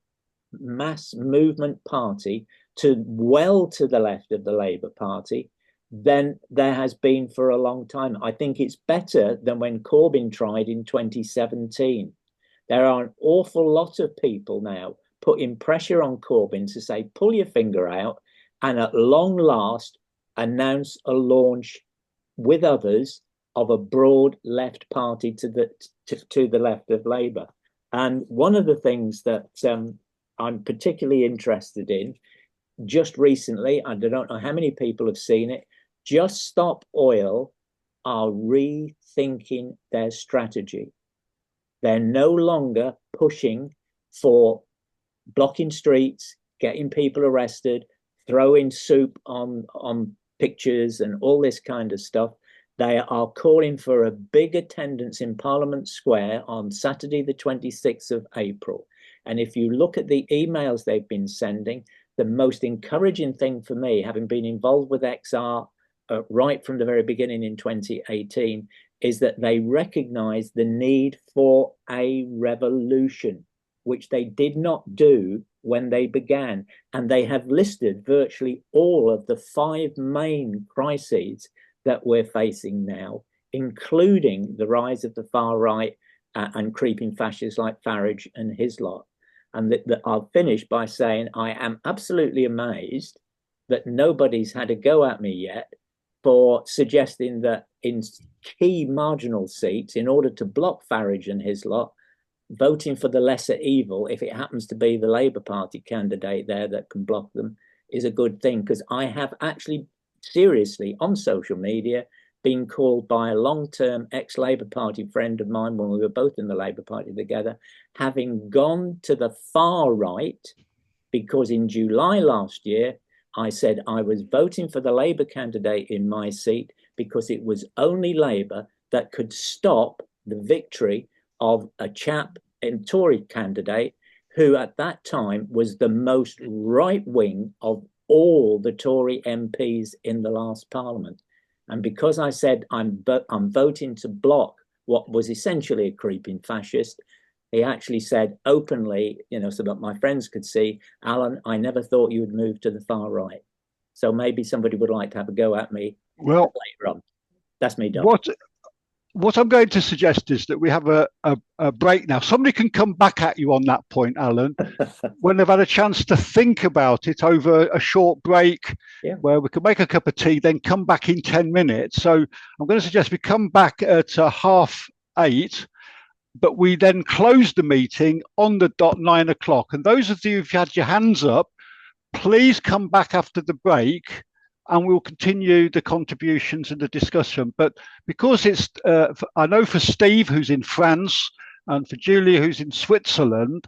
Speaker 2: mass movement party well to the left of the Labour Party than there has been for a long time. I think it's better than when Corbyn tried in 2017. There are an awful lot of people now putting pressure on Corbyn to say, pull your finger out and at long last announce a launch with others of a broad left party to the left of Labour. And one of the things that I'm particularly interested in, just recently, I don't know how many people have seen it, Just Stop Oil are rethinking their strategy. They're no longer pushing for blocking streets, getting people arrested, throwing soup on pictures and all this kind of stuff. They are calling for a big attendance in Parliament Square on Saturday, the 26th of April. And if you look at the emails they've been sending, the most encouraging thing for me, having been involved with XR right from the very beginning in 2018, is that they recognize the need for a revolution, which they did not do when they began. And they have listed virtually all of the 5 main crises that we're facing now, including the rise of the far right and creeping fascists like Farage and his lot. And I'll finish by saying I am absolutely amazed that nobody's had a go at me yet for suggesting that in key marginal seats, in order to block Farage and his lot, voting for the lesser evil, if it happens to be the Labour Party candidate there that can block them, is a good thing. Because I have actually seriously on social media been called by a long-term ex-Labour Party friend of mine when we were both in the Labour Party together, having gone to the far right, because in July last year, I said I was voting for the Labour candidate in my seat because it was only Labour that could stop the victory of a chap and Tory candidate who at that time was the most right-wing of all the Tory MPs in the last Parliament. And because I said I'm voting to block what was essentially a creeping fascist, he actually said openly, so that my friends could see, Allan, I never thought you would move to the far right. So maybe somebody would like to have a go at me later on. That's me done.
Speaker 1: What I'm going to suggest is that we have a break now. Somebody can come back at you on that point, Allan, when they've had a chance to think about it over a short break, where we can make a cup of tea, then come back in 10 minutes. So I'm going to suggest we come back at 8:30, but we then close the meeting on the dot 9 o'clock. And those of you who've had your hands up, please come back after the break and we'll continue the contributions and the discussion. But because it's, I know for Steve, who's in France, and for Julia, who's in Switzerland,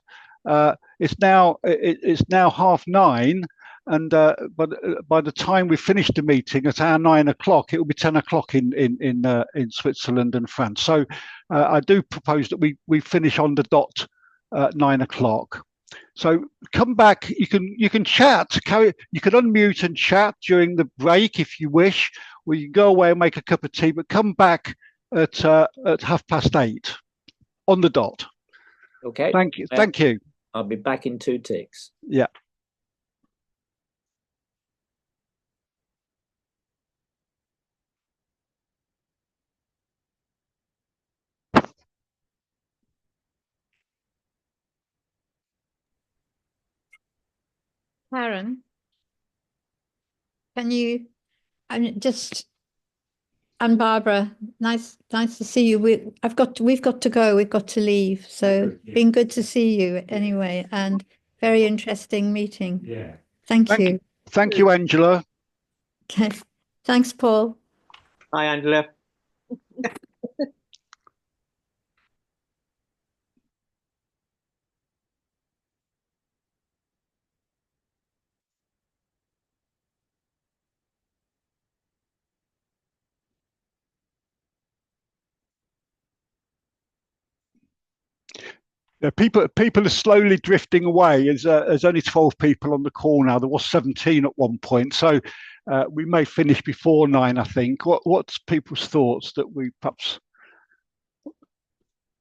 Speaker 1: it's now 9:30, and but by the time we finish the meeting at our 9 o'clock, it will be 10 o'clock in Switzerland and France. So I do propose that we finish on the dot 9 o'clock. So come back. You can chat. You can unmute and chat during the break if you wish, or you can go away and make a cup of tea. But come back at 8:30 on the dot.
Speaker 2: Okay.
Speaker 1: Thank you. Thank you.
Speaker 2: I'll be back in 2 ticks.
Speaker 1: Yeah.
Speaker 8: Karen, can you? And Barbara, nice to see you. We've got to go. We've got to leave. So been good to see you anyway, and very interesting meeting.
Speaker 4: Yeah.
Speaker 8: Thank you.
Speaker 1: Thank you, Angela.
Speaker 8: Okay. Thanks, Paul.
Speaker 2: Hi, Angela.
Speaker 1: People are slowly drifting away. There's only 12 people on the call now. There was 17 at one point, so we may finish before 9. I think. What's people's thoughts that we perhaps?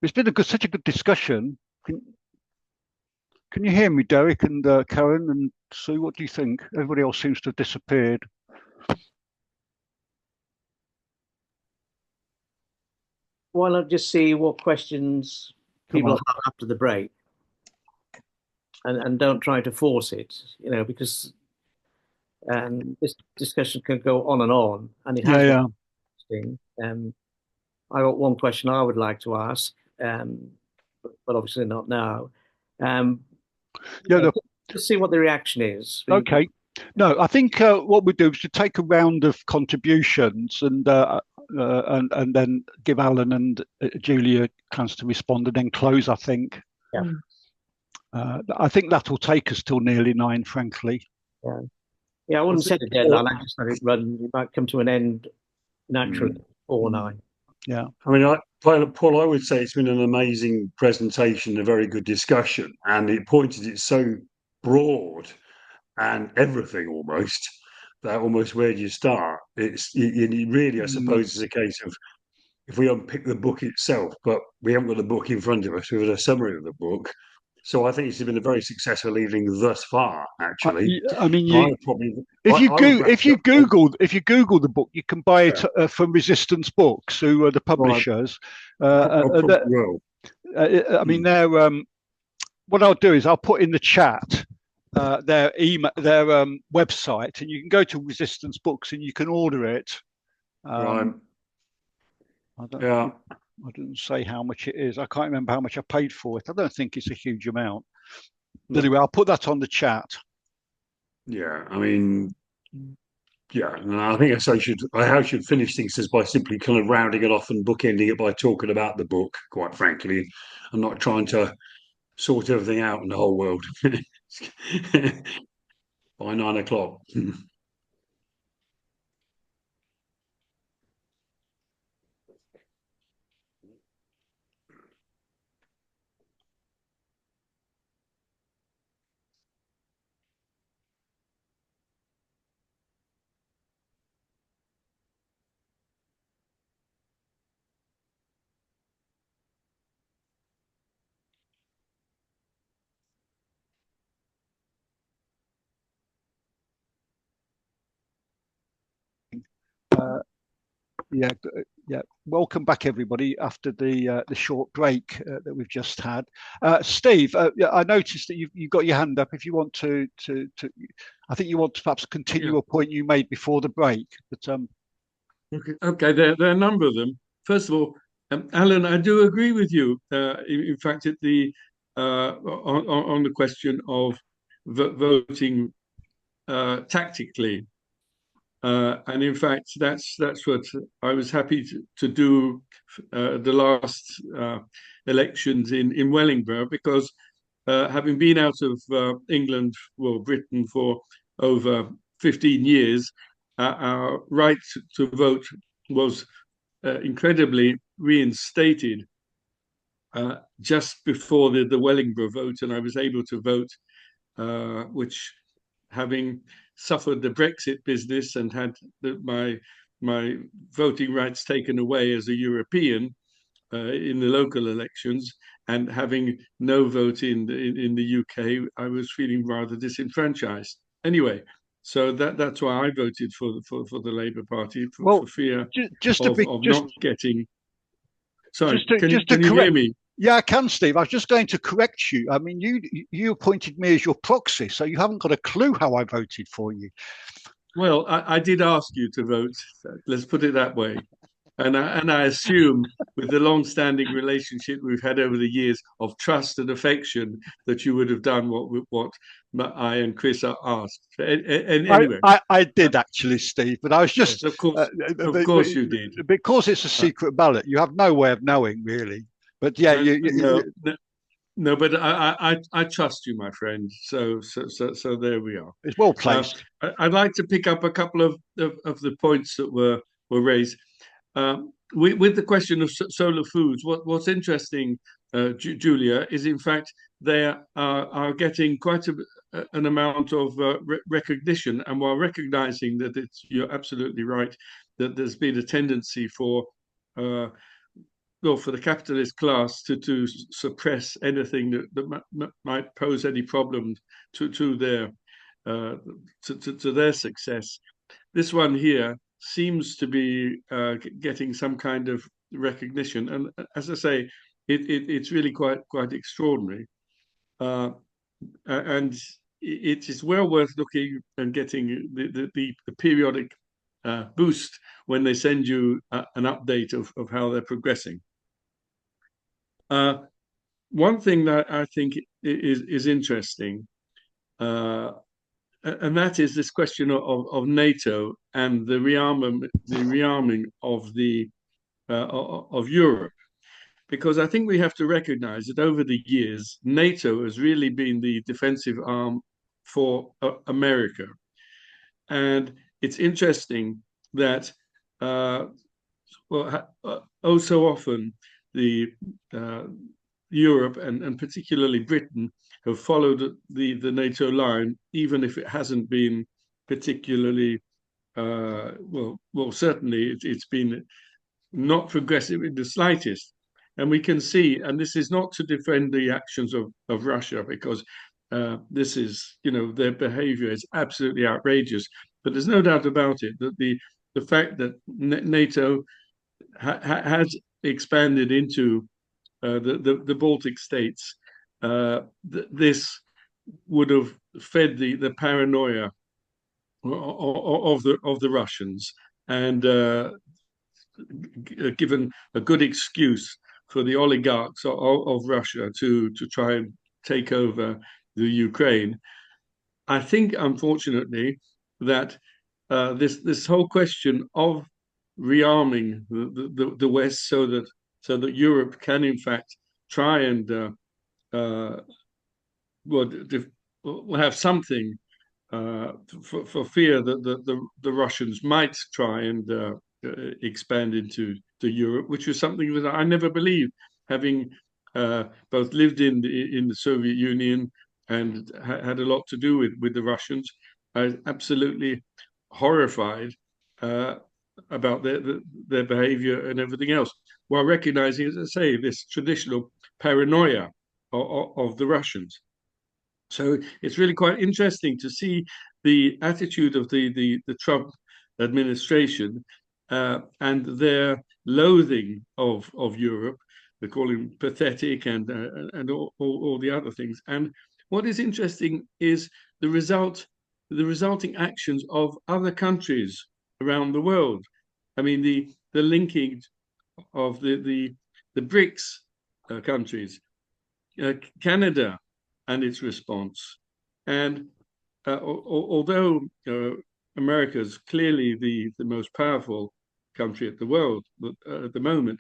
Speaker 1: It's been such a good discussion. Can you hear me, Derek and Karen and Sue? What do you think? Everybody else seems to have disappeared.
Speaker 9: Why not just see what questions people have after the break, and don't try to force it, because this discussion can go on, and it has been interesting. I got one question I would like to ask, but obviously not now. Just see what the reaction is.
Speaker 1: Okay. No, I think what we do is to take a round of contributions and then give Allan and Julia a chance to respond, and then close. I think.
Speaker 9: Yeah.
Speaker 1: I think that will take us till nearly 9, frankly.
Speaker 9: Yeah. I wouldn't set a deadline. I just let it run. It might come to an end naturally before 9.
Speaker 1: Yeah.
Speaker 4: I mean, Paul, I would say it's been an amazing presentation, a very good discussion, and it pointed it so broad and everything almost that almost where do you start? It really, I suppose, is a case of if we unpick the book itself, but we haven't got the book in front of us. We've got a summary of the book. So I think it's been a very successful evening thus far. Actually,
Speaker 1: I mean, if you Google the book, you can buy it from Resistance Books, who are the publishers. I mean, what I'll do is I'll put in the chat their email, their website, and you can go to Resistance Books and you can order it. I didn't say how much it is. I can't remember how much I paid for it. I don't think it's a huge amount. But anyway, I'll put that on the chat.
Speaker 4: Yeah, I mean, yeah, and I think I should finish things just by simply kind of rounding it off and bookending it by talking about the book. Quite frankly, I'm not trying to sort everything out in the whole world by 9 o'clock.
Speaker 1: Yeah. Welcome back, everybody, after the short break that we've just had. Steve, I noticed that you've got your hand up. If you want to, I think you want to perhaps continue a point you made before the break. But
Speaker 7: okay, there are a number of them. First of all, Allan, I do agree with you. In fact, at the on the question of voting tactically. And in fact, that's what I was happy to do the last elections in Wellingborough, because having been out of England, well, Britain for over 15 years, our right to vote was incredibly reinstated just before the Wellingborough vote, and I was able to vote, which, having suffered the Brexit business and had my voting rights taken away as a European in the local elections, and having no vote in the UK, I was feeling rather disenfranchised. Anyway, so that's why I voted for the Labour Party, for fear of not getting. Sorry, can you hear me?
Speaker 1: Yeah, I can, Steve. I was just going to correct you. I mean, you appointed me as your proxy, so you haven't got a clue how I voted for you.
Speaker 7: Well, I did ask you to vote. Let's put it that way. And I assume, with the long-standing relationship we've had over the years of trust and affection, that you would have done what I and Chris asked. And anyway,
Speaker 1: I did actually, Steve, but I was just
Speaker 7: yes, of course you did,
Speaker 1: because it's a secret ballot. You have no way of knowing, really. But yeah,
Speaker 7: no, but I trust you, my friend. So there we are.
Speaker 1: It's well placed.
Speaker 7: I'd like to pick up a couple of the points that were raised. With the question of solar foods, what's interesting Julia, is in fact they are getting quite an amount of recognition, and while recognizing that you're absolutely right that there's been a tendency for the capitalist class to suppress anything that might pose any problem to their success. This one here seems to be getting some kind of recognition, and as I say, it's really quite extraordinary, and it is well worth looking and getting the periodic boost when they send you an update of how they're progressing. One thing that I think is interesting, and that is this question of NATO and the rearming of Europe, because I think we have to recognize that over the years, NATO has really been the defensive arm for America. And it's interesting that, so often Europe and particularly Britain have followed the NATO line, even if it hasn't been particularly, certainly it's been not progressive in the slightest. And we can see, and this is not to defend the actions of Russia, because this is, their behavior is absolutely outrageous. But there's no doubt about it that the fact that NATO has expanded into the Baltic states, this would have fed the paranoia of the Russians, and given a good excuse for the oligarchs of Russia to try and take over the Ukraine. I think, unfortunately, that this whole question of rearming the West so that Europe can in fact try and have something for fear that the Russians might try and expand into Europe, which was something that I never believed, having both lived in the Soviet Union and had a lot to do with the Russians. I was absolutely horrified about their behavior and everything else, while recognizing, as I say, this traditional paranoia of the Russians. So it's really quite interesting to see the attitude of the Trump administration and their loathing of Europe. They call him pathetic and all the other things. And what is interesting is the resulting actions of other countries around the world. I mean, the linking of the BRICS countries, Canada and its response. And although America is clearly the most powerful country at the world at the moment,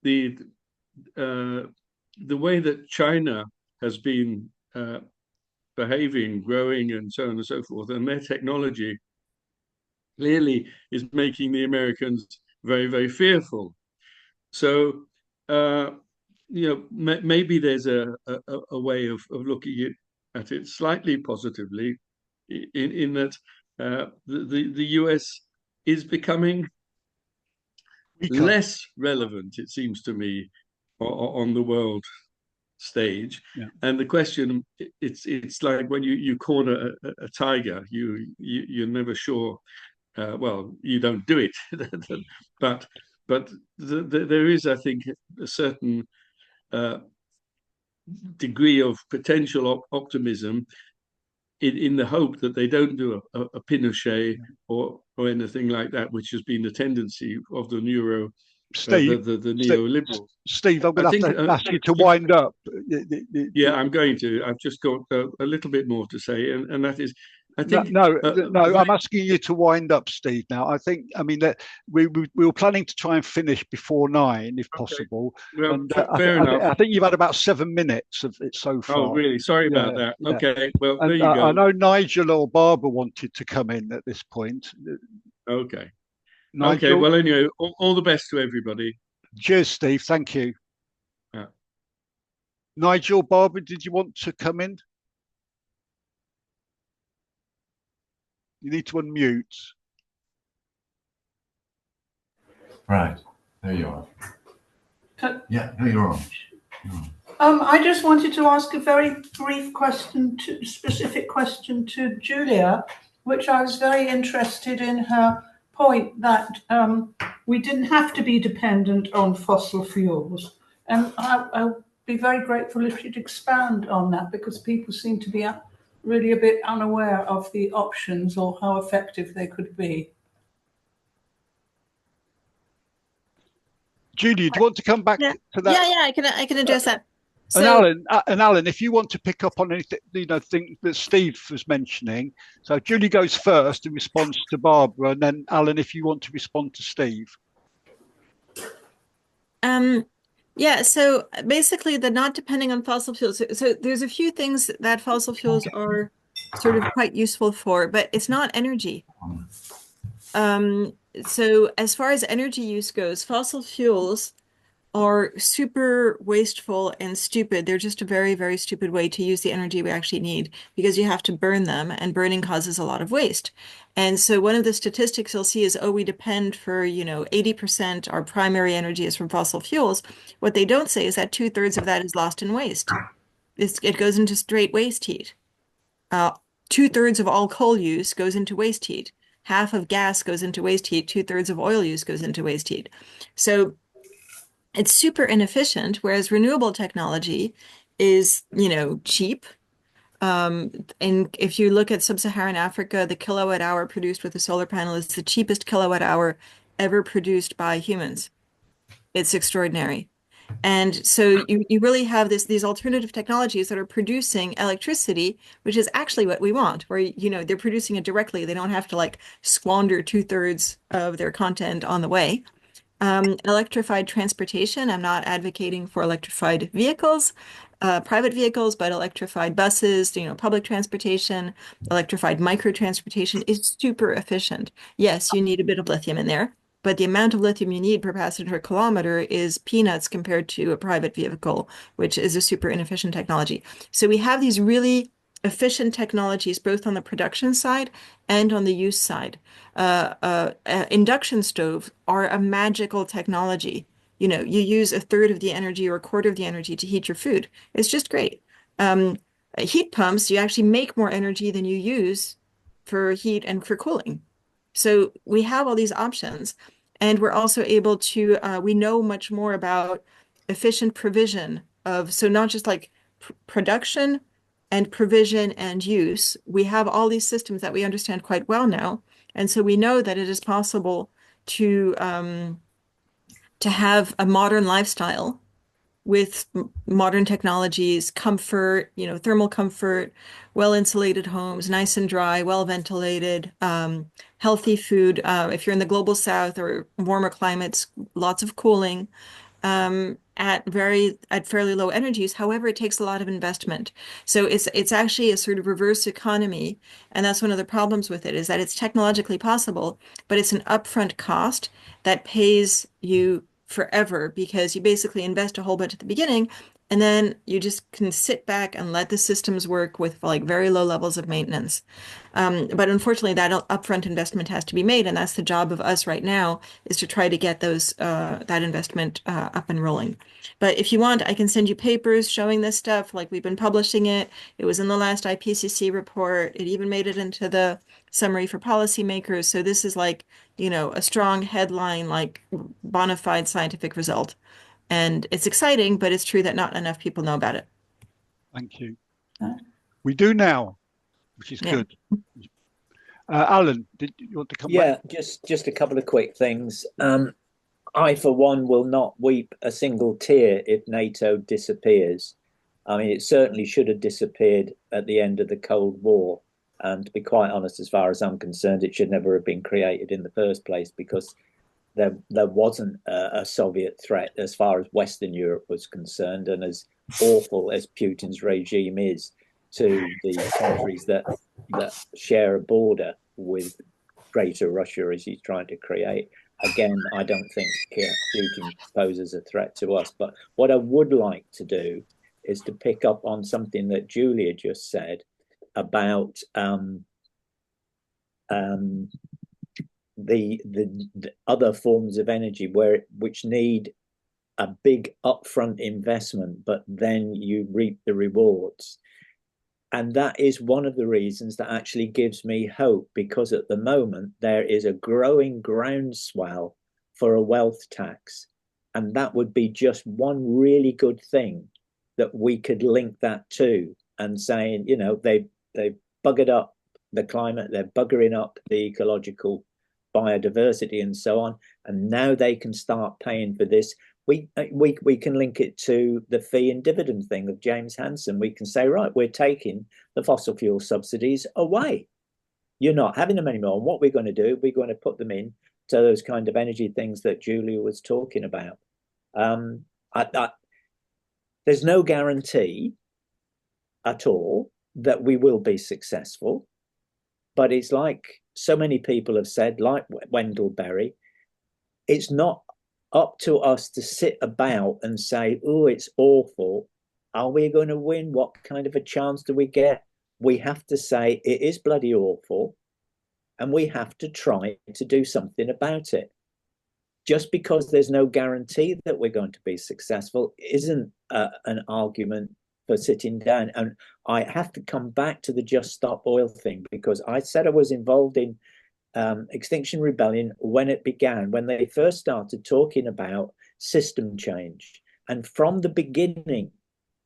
Speaker 7: the way that China has been behaving, growing, and so on and so forth, and their technology clearly is making the Americans very, very fearful. So, maybe there's a way of looking at it slightly positively, in that the US is becoming less relevant, it seems to me, on the world stage.
Speaker 1: Yeah.
Speaker 7: And the question, it's like when you corner a tiger, you're never sure. Well, you don't do it, but there is, I think, a certain degree of potential optimism in the hope that they don't do a Pinochet or anything like that, which has been the tendency of the neoliberals.
Speaker 1: Steve, I'm going to ask you to wind up.
Speaker 7: Yeah, I'm going to. I've just got a little bit more to say, and that is, I think
Speaker 1: no, I'm asking you to wind up, Steve. Now, I mean that we were planning to try and finish before 9, if possible.
Speaker 7: Well,
Speaker 1: and,
Speaker 7: fair enough.
Speaker 1: I think you've had about 7 minutes of it so far.
Speaker 7: Oh, really? Sorry about that. Yeah. Okay, well, there you go.
Speaker 1: I know Nigel or Barbara wanted to come in at this point.
Speaker 7: Okay.
Speaker 1: Nigel?
Speaker 7: Okay, well, anyway, all the best to everybody.
Speaker 1: Cheers, Steve. Thank you. Nigel, Barbara, did you want to come in? You need to unmute.
Speaker 10: Right, there you are. Yeah, no, you're on.
Speaker 11: I just wanted to ask a very brief question, specific question to Julia, which I was very interested in her point that we didn't have to be dependent on fossil fuels. And I'll be very grateful if you'd expand on that, because people seem to be really a bit unaware of the options or how effective they could be.
Speaker 1: Julia, do you want to come back to that?
Speaker 3: Yeah, I can address that.
Speaker 1: So, and Alan, if you want to pick up on anything, thing that Steve was mentioning. So Julie goes first in response to Barbara, and then Alan, if you want to respond to Steve.
Speaker 3: Yeah, so basically the not depending on fossil fuels. So there's a few things that fossil fuels are sort of quite useful for, but it's not energy. So as far as energy use goes, fossil fuels are super wasteful and stupid. They're just a very, very stupid way to use the energy we actually need, because you have to burn them, and burning causes a lot of waste. And so one of the statistics you'll see is, oh, we depend for, 80% our primary energy is from fossil fuels. What they don't say is that 2/3 of that is lost in waste. It goes into straight waste heat. 2/3 of all coal use goes into waste heat. Half of gas goes into waste heat. 2/3 of oil use goes into waste heat. So it's super inefficient, whereas renewable technology is, cheap. And if you look at sub-Saharan Africa, the kilowatt hour produced with a solar panel is the cheapest kilowatt hour ever produced by humans. It's extraordinary. And so you really have these alternative technologies that are producing electricity, which is actually what we want, where, they're producing it directly. They don't have to squander 2/3 of their content on the way. Electrified transportation. I'm not advocating for electrified vehicles, private vehicles, but electrified buses, public transportation, electrified micro transportation is super efficient. Yes, you need a bit of lithium in there, but the amount of lithium you need per passenger kilometer is peanuts compared to a private vehicle, which is a super inefficient technology. So we have these really efficient technologies, both on the production side and on the use side. Induction stoves are a magical technology. You use 1/3 of the energy or 1/4 of the energy to heat your food. It's just great. Heat pumps, you actually make more energy than you use for heat and for cooling. So we have all these options, and we're also able to, we know much more about efficient provision of, so not just production and provision and use. We have all these systems that we understand quite well now. And so we know that it is possible to have a modern lifestyle with modern technologies, comfort, thermal comfort, well-insulated homes, nice and dry, well-ventilated, healthy food. If you're in the global south or warmer climates, lots of cooling. At fairly low energies. However, it takes a lot of investment. So it's actually a sort of reverse economy. And that's one of the problems with it, is that it's technologically possible, but it's an upfront cost that pays you forever, because you basically invest a whole bunch at the beginning, and then you just can sit back and let the systems work with very low levels of maintenance. But unfortunately, that upfront investment has to be made, and that's the job of us right now, is to try to get that investment up and rolling. But if you want, I can send you papers showing this stuff. We've been publishing it. It was in the last IPCC report. It even made it into the summary for policymakers. So this is a strong headline, bona fide scientific result. And it's exciting, but it's true that not enough people know about it.
Speaker 1: Thank you. We do now, which is good. Alan, did you want to come back?
Speaker 2: Yeah, just a couple of quick things. I, for one, will not weep a single tear if NATO disappears. I mean, it certainly should have disappeared at the end of the Cold War. And to be quite honest, as far as I'm concerned, it should never have been created in the first place, because there wasn't a Soviet threat as far as Western Europe was concerned. And as awful as Putin's regime is to the countries that share a border with Greater Russia, as he's trying to create, again, I don't think Putin poses a threat to us. But what I would like to do is to pick up on something that Julia just said about the other forms of energy which need a big upfront investment, but then you reap the rewards. And that is one of the reasons that actually gives me hope, because at the moment there is a growing groundswell for a wealth tax. And that would be just one really good thing that we could link that to, and saying, you know, they buggered up the climate, they're buggering up the ecological biodiversity and so on, and now they can start paying for this. We can link it to the fee and dividend thing of James Hansen. We can say, right, we're taking the fossil fuel subsidies away. You're not having them anymore. And what we're going to do, we're going to put them in to those kind of energy things that Julia was talking about. There's no guarantee at all that we will be successful, but it's like so many people have said, like Wendell Berry, it's not up to us to sit about and say, oh, it's awful. Are we going to win? What kind of a chance do we get? We have to say it is bloody awful, and we have to try to do something about it. Just because there's no guarantee that we're going to be successful isn't an argument for sitting down. And I have to come back to the Just Stop Oil thing, because I said I was involved in Extinction Rebellion when it began, when they first started talking about system change. And from the beginning,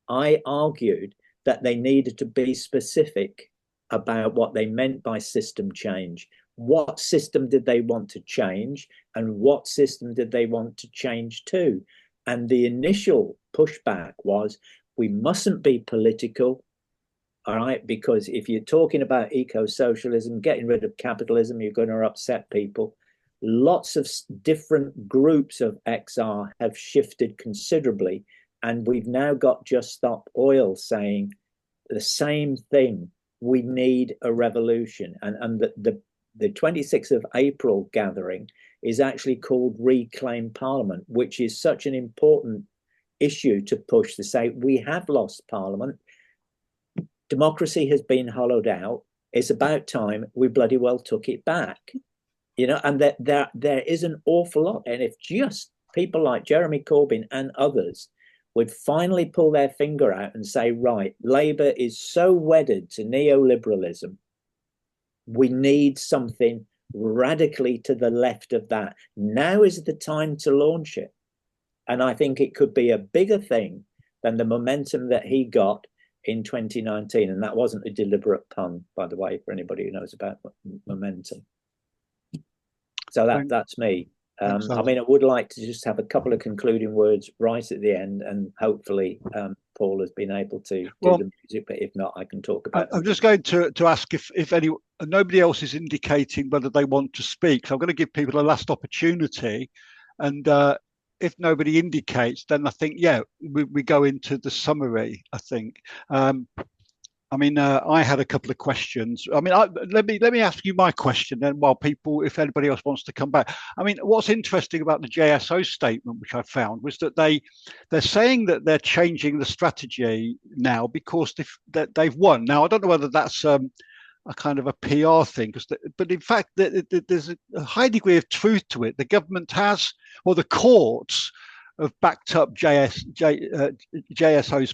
Speaker 2: I argued that they needed to be specific about what they meant by system change. What system did they want to change, and what system did they want to change to? And the initial pushback was, we mustn't be political, all right, because if you're talking about eco-socialism, getting rid of capitalism, you're going to upset people. Lots of different groups of XR have shifted considerably, and we've now got Just Stop Oil saying the same thing. We need a revolution. And the 26th of April gathering is actually called Reclaim Parliament, which is such an important issue to push, to say we have lost Parliament. Democracy has been hollowed out. It's about time we bloody well took it back. You know, and there is an awful lot. And if just people like Jeremy Corbyn and others would finally pull their finger out and say, right, Labour is so wedded to neoliberalism, we need something radically to the left of that. Now is the time to launch it. And I think it could be a bigger thing than the momentum that he got in 2019. And that wasn't a deliberate pun, by the way, for anybody who knows about momentum. So that's me. I mean, I would like to just have a couple of concluding words right at the end, and hopefully Paul has been able to do the music, but if not, I can talk about it.
Speaker 1: I'm just going to ask if nobody else is indicating whether they want to speak. So I'm going to give people a last opportunity, and if nobody indicates, then I think, yeah, we go into the summary, I think. I mean, I had a couple of questions. I mean, let me ask you my question then, while people, if anybody else wants to come back. I mean, what's interesting about the JSO statement, which I found, was that they're saying that they're changing the strategy now because they've won. Now, I don't know whether that's a kind of a PR thing, but in fact, there's a high degree of truth to it. The government has, or the courts have backed up JSO's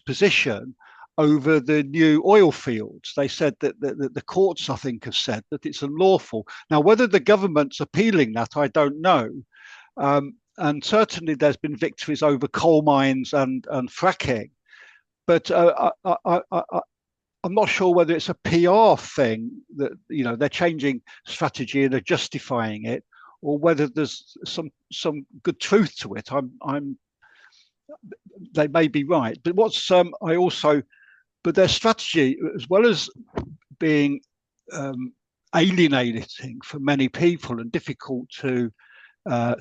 Speaker 1: position over the new oil fields. They said that the courts, I think, have said that it's unlawful. Now, whether the government's appealing that, I don't know. And certainly there's been victories over coal mines and fracking. But I'm not sure whether it's a PR thing that, you know, they're changing strategy and they're justifying it, or whether there's some good truth to it. They may be right. But but their strategy, as well as being alienating for many people and difficult to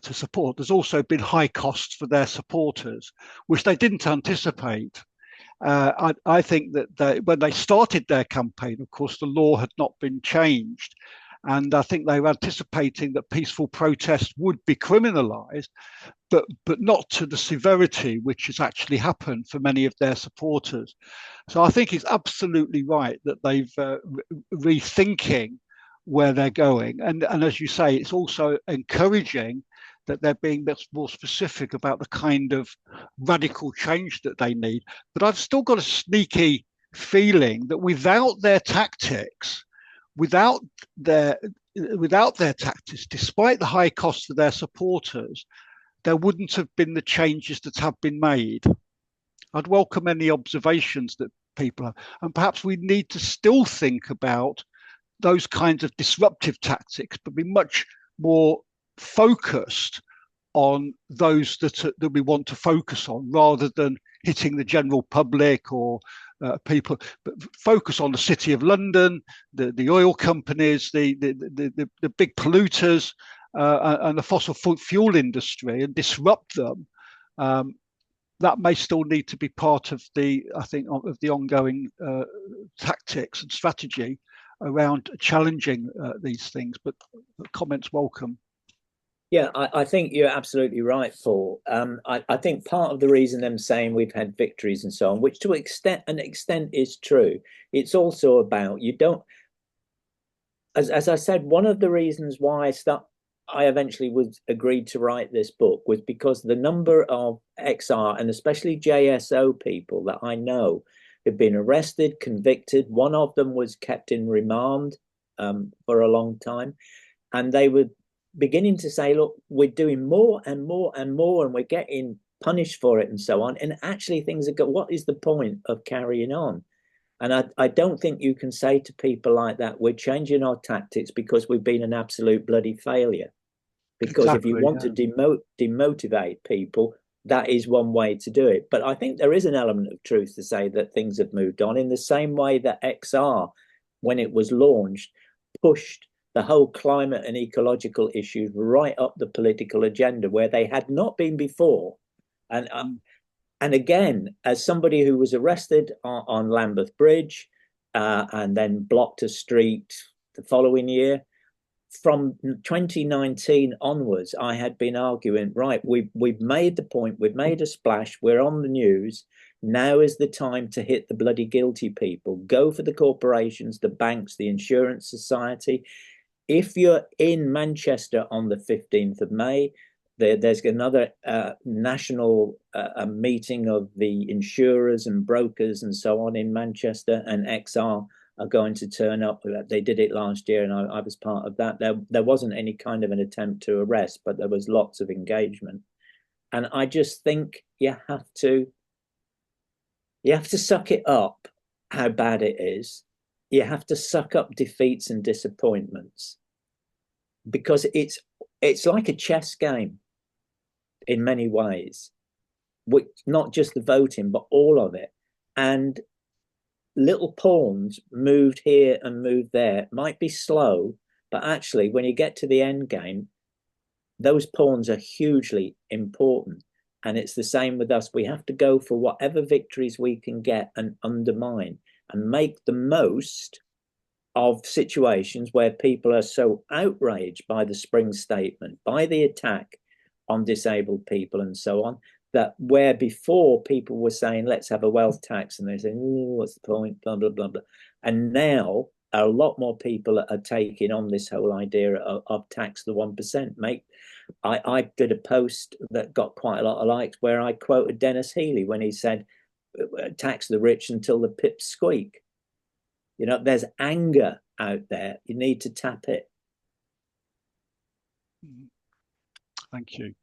Speaker 1: support, there's also been high costs for their supporters, which they didn't anticipate. I think that when they started their campaign, of course, the law had not been changed. And I think they were anticipating that peaceful protest would be criminalised, but not to the severity which has actually happened for many of their supporters. So I think it's absolutely right that they've rethinking where they're going. And as you say, it's also encouraging that they're being much more specific about the kind of radical change that they need. But I've still got a sneaky feeling that without their tactics, without their tactics, despite the high cost of their supporters, there wouldn't have been the changes that have been made. I'd welcome any observations that people have. And perhaps we need to still think about those kinds of disruptive tactics, but be much more focused on those that we want to focus on, rather than hitting the general public or people, but focus on the City of London, the oil companies, the big polluters, and the fossil fuel industry, and disrupt them. That may still need to be part of the ongoing tactics and strategy around challenging these things. But comments welcome.
Speaker 2: Yeah, I think you're absolutely right, Paul. I think part of the reason them saying we've had victories and so on, which to an extent is true, it's also about, you don't, as I said, one of the reasons why I eventually agreed to write this book was because the number of XR and especially JSO people that I know have been arrested, convicted. One of them was kept in remand for a long time, and they were beginning to say, look, we're doing more and more and more, and we're getting punished for it and so on. And actually things are what is the point of carrying on? And I don't think you can say to people like that, we're changing our tactics because we've been an absolute bloody failure. Because exactly, if you want to demotivate people, that is one way to do it. But I think there is an element of truth to say that things have moved on in the same way that XR, when it was launched, pushed the whole climate and ecological issues right up the political agenda where they had not been before. And again, as somebody who was arrested on Lambeth Bridge and then blocked a street the following year, from 2019 onwards, I had been arguing, right, we've made the point, we've made a splash, we're on the news. Now is the time to hit the bloody guilty people. Go for the corporations, the banks, the insurance society. If you're in Manchester on the 15th of May, there's another national meeting of the insurers and brokers and so on in Manchester, and XR are going to turn up. They did it last year, and I was part of that. There wasn't any kind of an attempt to arrest, but there was lots of engagement. And I just think you have to suck it up how bad it is. You have to suck up defeats and disappointments, because it's like a chess game in many ways, which not just the voting, but all of it. And little pawns moved here and moved there might be slow, but actually when you get to the end game, those pawns are hugely important. And it's the same with us. We have to go for whatever victories we can get and undermine and make the most of situations where people are so outraged by the Spring Statement, by the attack on disabled people and so on, that where before people were saying, let's have a wealth tax, and they're saying, oh, what's the point, blah, blah, blah, blah. And now a lot more people are taking on this whole idea of tax the 1%. I did a post that got quite a lot of likes where I quoted Dennis Healy when he said, tax the rich until the pips squeak. You know, there's anger out there. You need to tap it.
Speaker 1: Thank you.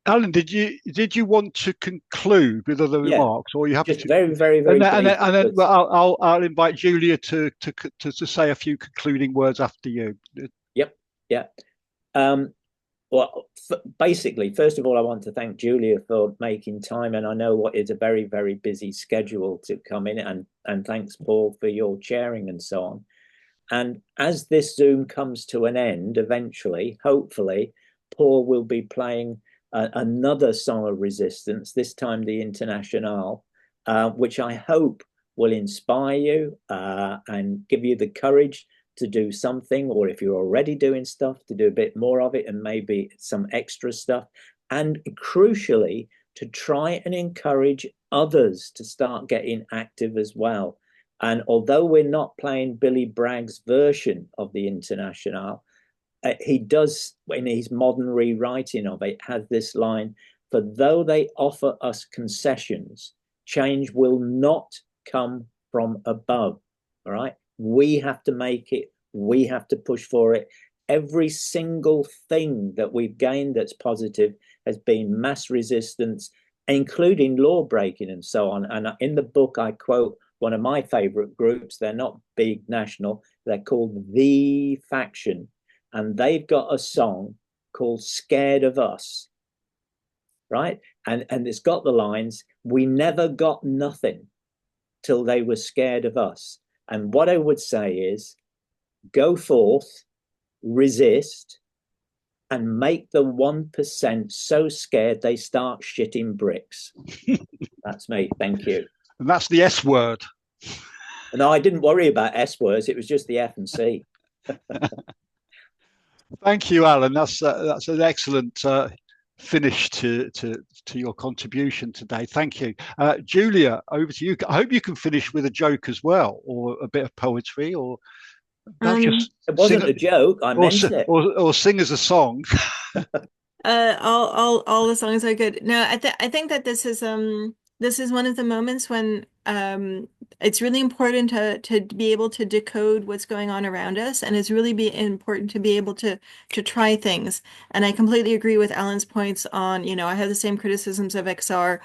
Speaker 1: Allan, did you want to conclude with other remarks, or you have
Speaker 2: just
Speaker 1: to?
Speaker 2: Very, very, very.
Speaker 1: And then I'll invite Julia to say a few concluding words after you.
Speaker 2: Yep. Yeah. Well, basically, first of all, I want to thank Julia for making time, and I know what is a very, very busy schedule to come in, and thanks, Paul, for your chairing and so on. And as this Zoom comes to an end, eventually, hopefully, Paul will be playing another song of resistance, this time the Internationale, which I hope will inspire you and give you the courage to do something, or if you're already doing stuff, to do a bit more of it and maybe some extra stuff. And crucially, to try and encourage others to start getting active as well. And although we're not playing Billy Bragg's version of the International, he does, in his modern rewriting of it, has this line: for though they offer us concessions, change will not come from above. All right. We have to make it. We have to push for it. Every single thing that we've gained that's positive has been mass resistance, including law breaking and so on. And in the book, I quote one of my favorite groups. They're not big national. They're called The Faction. And they've got a song called Scared of Us. Right. And it's got the lines, we never got nothing till they were scared of us. And what I would say is, go forth, resist, and make the 1% so scared they start shitting bricks. That's me. Thank you.
Speaker 1: And that's the S word.
Speaker 2: No, I didn't worry about S words. It was just the F and C.
Speaker 1: Thank you, Allan. That's an excellent finish to your contribution today. Thank you. Julia, over to you. I hope you can finish with a joke as well, or a bit of poetry, or
Speaker 2: just it wasn't a joke. I meant it.
Speaker 1: Or sing as a song.
Speaker 3: All the songs are good. No, I think that this is one of the moments when it's really important to be able to decode what's going on around us, and it's really important to be able to try things. And I completely agree with Allan's points on, I have the same criticisms of XR.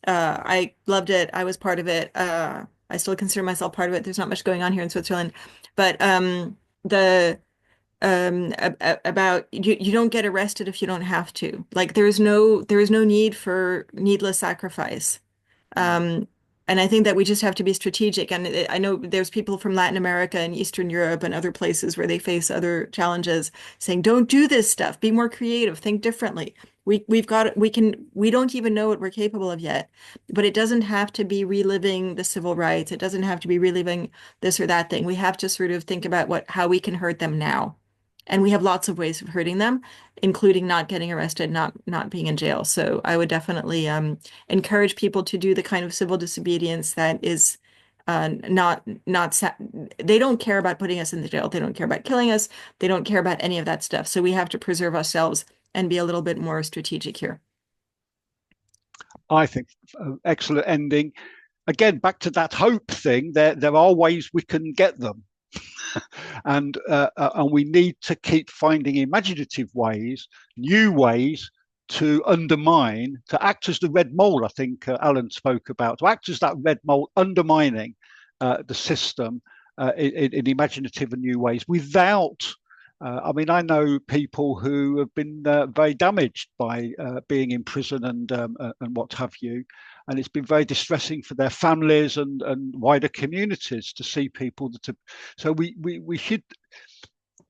Speaker 3: I loved it. I was part of it. I still consider myself part of it. There's not much going on here in Switzerland, but about you don't get arrested if you don't have to. Like there is no need for needless sacrifice. And I think that we just have to be strategic. And I know there's people from Latin America and Eastern Europe and other places where they face other challenges saying, don't do this stuff, be more creative, think differently. We don't even know what we're capable of yet, but it doesn't have to be reliving the civil rights. It doesn't have to be reliving this or that thing. We have to sort of think about how we can hurt them now. And we have lots of ways of hurting them, including not getting arrested, not being in jail. So I would definitely encourage people to do the kind of civil disobedience that is they don't care about putting us in the jail. They don't care about killing us. They don't care about any of that stuff. So we have to preserve ourselves and be a little bit more strategic here.
Speaker 1: I think excellent ending. Again, back to that hope thing. There are ways we can get them. And we need to keep finding imaginative ways, new ways to undermine, to act as the red mole, I think Allan spoke about, to act as that red mole undermining the system in imaginative and new ways without, I mean, I know people who have been very damaged by being in prison and what have you. And it's been very distressing for their families and wider communities to see people that are, so we should,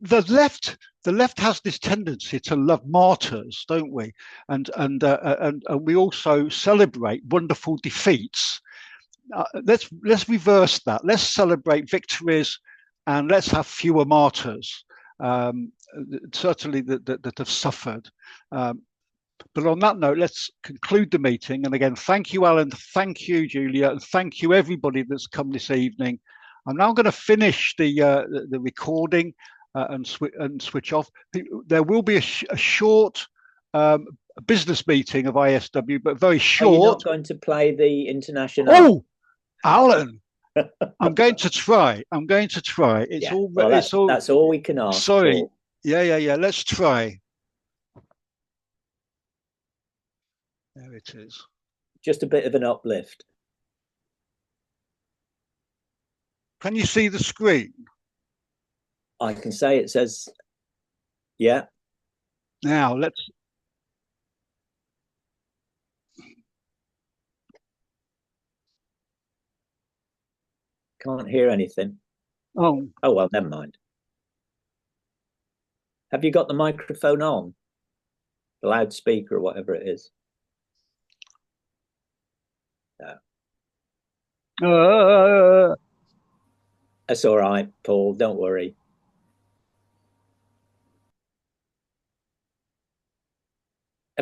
Speaker 1: the left has this tendency to love martyrs, don't we? And we also celebrate wonderful defeats. Let's reverse that. Let's celebrate victories, and let's have fewer martyrs. Certainly that have suffered. But on that note, let's conclude the meeting. And again, thank you, Allan. Thank you, Julia. And thank you, everybody that's come this evening. I'm now going to finish the recording and switch off. There will be a short business meeting of ISW, but very short.
Speaker 2: Are you not going to play the International?
Speaker 1: Oh, Allan. I'm going to try. It's
Speaker 2: yeah,
Speaker 1: all.
Speaker 2: Well, that's all we can ask.
Speaker 1: Sorry.
Speaker 2: For.
Speaker 1: Yeah. Let's try. There it is.
Speaker 2: Just a bit of an uplift.
Speaker 1: Can you see the screen?
Speaker 2: I can say it says, yeah.
Speaker 1: Now let's.
Speaker 2: Can't hear anything.
Speaker 1: Oh,
Speaker 2: well, never mind. Have you got the microphone on? The loudspeaker or whatever it is? No. That's all right, Paul. Don't worry.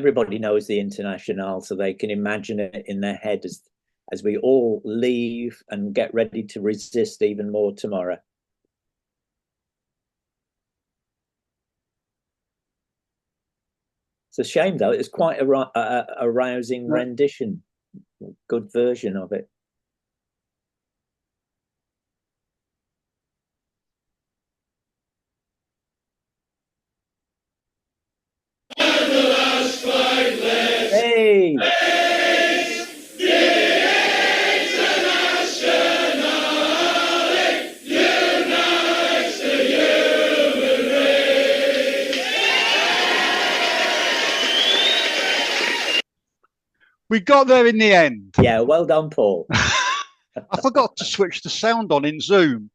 Speaker 2: everybody knows the Internationale, so they can imagine it in their head as we all leave and get ready to resist even more tomorrow. It's a shame, though. It's quite a rousing rendition, good version of it. Hey!
Speaker 1: We got there in the end.
Speaker 2: Yeah, well done, Paul.
Speaker 1: I forgot to switch the sound on in Zoom.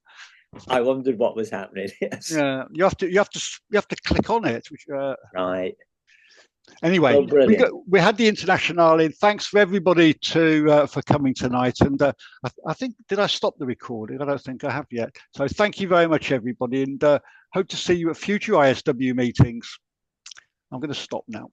Speaker 2: I wondered what was happening. Yes.
Speaker 1: Yeah, you have to click on it. Which,
Speaker 2: right.
Speaker 1: Anyway, we had the Internationale in. Thanks for everybody for coming tonight. And I think, did I stop the recording? I don't think I have yet. So thank you very much, everybody, and hope to see you at future ISW meetings. I'm going to stop now.